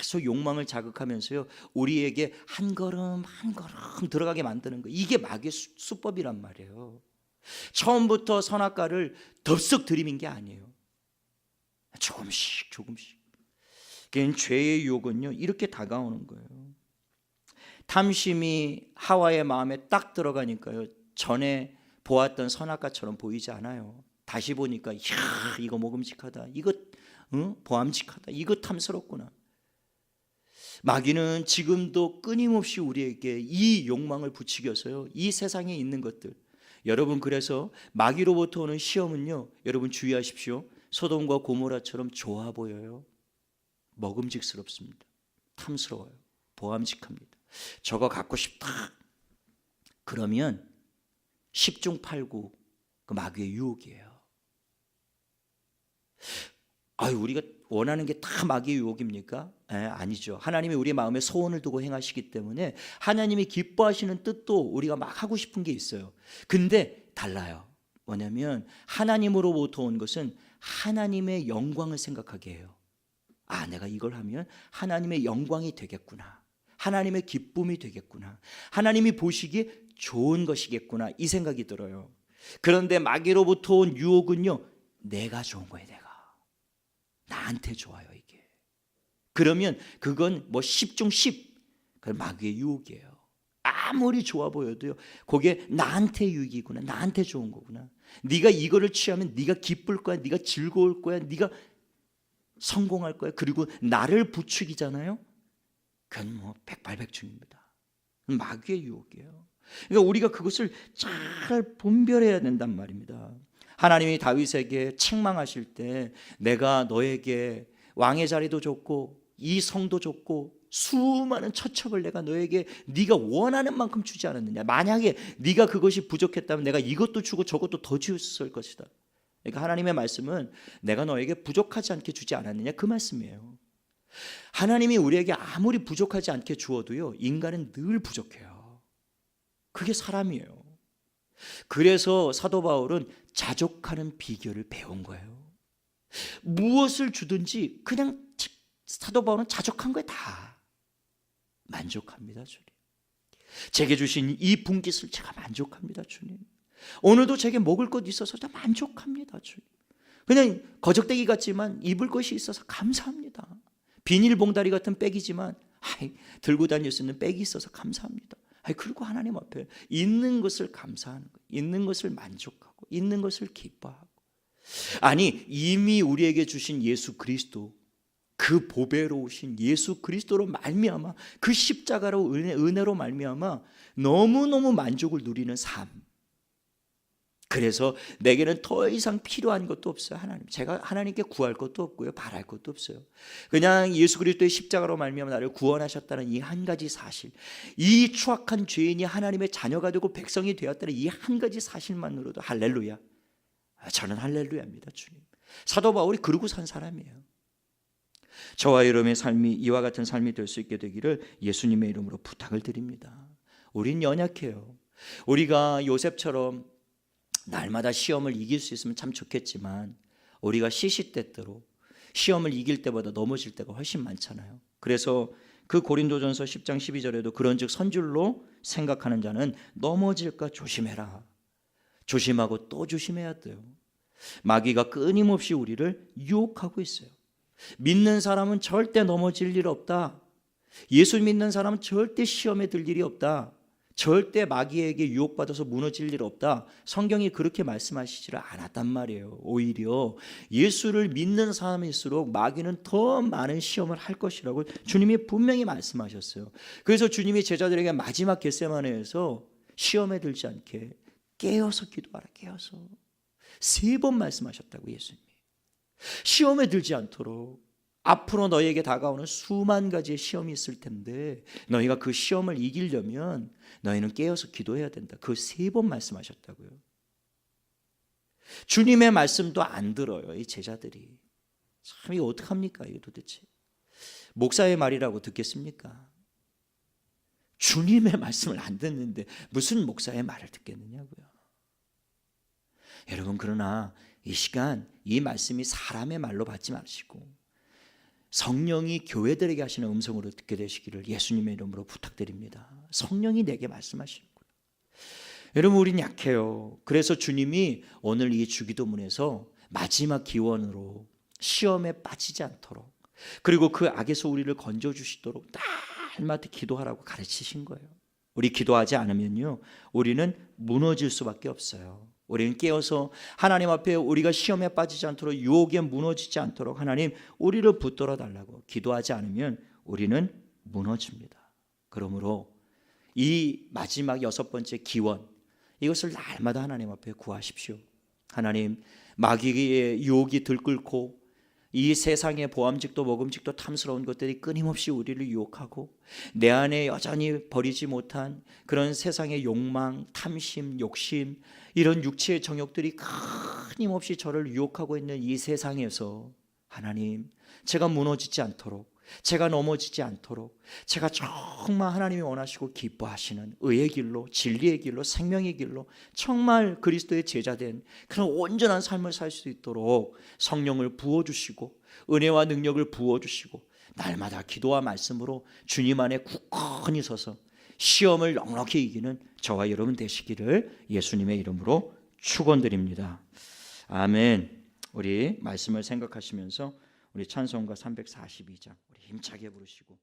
계속 욕망을 자극하면서요, 우리에게 한 걸음 한 걸음 들어가게 만드는 거예요. 이게 마귀의 수법이란 말이에요. 처음부터 선악과를 덥석 들이민 게 아니에요. 조금씩 조금씩. 죄의 유혹은요, 이렇게 다가오는 거예요. 탐심이 하와의 마음에 딱 들어가니까요, 전에 보았던 선악과처럼 보이지 않아요. 다시 보니까 이야, 이거 먹음직하다, 이거 보암직하다, 이거 탐스럽구나. 마귀는 지금도 끊임없이 우리에게 이 욕망을 부추겨서요, 이 세상에 있는 것들, 여러분, 그래서 마귀로부터 오는 시험은요, 여러분 주의하십시오. 소돔과 고모라처럼 좋아 보여요. 먹음직스럽습니다. 탐스러워요. 보암직합니다. 저거 갖고 싶다. 그러면 10중 8구 그 마귀의 유혹이에요. 우리가 원하는 게 다 마귀의 유혹입니까? 아니죠. 하나님이 우리 마음에 소원을 두고 행하시기 때문에 하나님이 기뻐하시는 뜻도 우리가 막 하고 싶은 게 있어요. 근데 달라요. 뭐냐면 하나님으로부터 온 것은 하나님의 영광을 생각하게 해요. 내가 이걸 하면 하나님의 영광이 되겠구나, 하나님의 기쁨이 되겠구나, 하나님이 보시기에 좋은 것이겠구나, 이 생각이 들어요. 그런데 마귀로부터 온 유혹은요, 내가 좋은 거예요. 나한테 좋아요, 이게. 그러면 그건 뭐 10중 10, 그 마귀의 유혹이에요. 아무리 좋아 보여도요, 그게 나한테 유익이구나, 나한테 좋은 거구나, 네가 이거를 취하면 네가 기쁠 거야, 네가 즐거울 거야, 네가 성공할 거야, 그리고 나를 부추기잖아요. 그건 뭐 백발백중입니다. 마귀의 유혹이에요. 그러니까 우리가 그것을 잘 분별해야 된단 말입니다. 하나님이 다윗에게 책망하실 때 내가 너에게 왕의 자리도 줬고 이 성도 줬고 수많은 처첩을 내가 너에게 네가 원하는 만큼 주지 않았느냐, 만약에 네가 그것이 부족했다면 내가 이것도 주고 저것도 더 주었을 것이다. 그러니까 하나님의 말씀은 내가 너에게 부족하지 않게 주지 않았느냐, 그 말씀이에요. 하나님이 우리에게 아무리 부족하지 않게 주어도요, 인간은 늘 부족해요. 그게 사람이에요. 그래서 사도 바울은 자족하는 비결을 배운 거예요. 무엇을 주든지 그냥 사도 바울은 자족한 거에 다 만족합니다. 주님, 제게 주신 이 분깃을 제가 만족합니다. 주님, 오늘도 제게 먹을 것 있어서 다 만족합니다. 주님, 그냥 거적대기 같지만 입을 것이 있어서 감사합니다. 비닐봉다리 같은 백이지만 들고 다닐 수 있는 백이 있어서 감사합니다. 그리고 하나님 앞에 있는 것을 감사하는 거예요. 있는 것을 만족하고 있는 것을 기뻐하고. 이미 우리에게 주신 예수 그리스도, 그 보배로우신 예수 그리스도로 말미암아, 그 십자가로 은혜로 말미암아 너무너무 만족을 누리는 삶. 그래서 내게는 더 이상 필요한 것도 없어요. 제가 하나님께 구할 것도 없고요, 바랄 것도 없어요. 그냥 예수 그리스도의 십자가로 말미암아 나를 구원하셨다는 이 한 가지 사실, 이 추악한 죄인이 하나님의 자녀가 되고 백성이 되었다는 이 한 가지 사실만으로도 할렐루야. 저는 할렐루야입니다. 주님, 사도 바울이 그러고 산 사람이에요. 저와 여러분의 삶이 이와 같은 삶이 될 수 있게 되기를 예수님의 이름으로 부탁을 드립니다. 우린 연약해요. 우리가 요셉처럼 날마다 시험을 이길 수 있으면 참 좋겠지만 우리가 시시때때로 시험을 이길 때보다 넘어질 때가 훨씬 많잖아요. 그래서 그 고린도전서 10장 12절에도 그런즉 선줄로 생각하는 자는 넘어질까 조심해라. 조심하고 또 조심해야 돼요. 마귀가 끊임없이 우리를 유혹하고 있어요. 믿는 사람은 절대 넘어질 일 없다. 예수 믿는 사람은 절대 시험에 들 일이 없다. 절대 마귀에게 유혹받아서 무너질 일 없다. 성경이 그렇게 말씀하시지를 않았단 말이에요. 오히려 예수를 믿는 사람일수록 마귀는 더 많은 시험을 할 것이라고 주님이 분명히 말씀하셨어요. 그래서 주님이 제자들에게 마지막 겟세마네에서 시험에 들지 않게 깨어서 기도하라, 깨어서 3번 말씀하셨다고. 예수님이 시험에 들지 않도록. 앞으로 너희에게 다가오는 수만 가지의 시험이 있을 텐데 너희가 그 시험을 이기려면 너희는 깨어서 기도해야 된다. 그 3번 말씀하셨다고요. 주님의 말씀도 안 들어요, 이 제자들이. 참, 이거 어떡합니까, 이거 도대체. 목사의 말이라고 듣겠습니까? 주님의 말씀을 안 듣는데 무슨 목사의 말을 듣겠느냐고요. 여러분, 그러나 이 시간 이 말씀이 사람의 말로 받지 마시고 성령이 교회들에게 하시는 음성으로 듣게 되시기를 예수님의 이름으로 부탁드립니다. 성령이 내게 말씀하시는 거예요. 여러분, 우린 약해요. 그래서 주님이 오늘 이 주기도문에서 마지막 기원으로 시험에 빠지지 않도록, 그리고 그 악에서 우리를 건져주시도록 날마다 기도하라고 가르치신 거예요. 우리 기도하지 않으면요, 우리는 무너질 수밖에 없어요. 우리는 깨어서 하나님 앞에 우리가 시험에 빠지지 않도록, 유혹에 무너지지 않도록 하나님 우리를 붙들어 달라고 기도하지 않으면 우리는 무너집니다. 그러므로 이 마지막 6번째 기원, 이것을 날마다 하나님 앞에 구하십시오. 하나님, 마귀의 유혹이 들끓고 이 세상의 보암직도 먹음직도 탐스러운 것들이 끊임없이 우리를 유혹하고 내 안에 여전히 버리지 못한 그런 세상의 욕망, 탐심, 욕심, 이런 육체의 정욕들이 끊임없이 저를 유혹하고 있는 이 세상에서 하나님, 제가 무너지지 않도록, 제가 넘어지지 않도록, 제가 정말 하나님이 원하시고 기뻐하시는 의의 길로, 진리의 길로, 생명의 길로 정말 그리스도의 제자된 그런 온전한 삶을 살 수 있도록 성령을 부어주시고 은혜와 능력을 부어주시고 날마다 기도와 말씀으로 주님 안에 굳건히 서서 시험을 넉넉히 이기는 저와 여러분 되시기를 예수님의 이름으로 축원드립니다. 아멘. 우리 말씀을 생각하시면서 우리 찬송가 342장 우리 힘차게 부르시고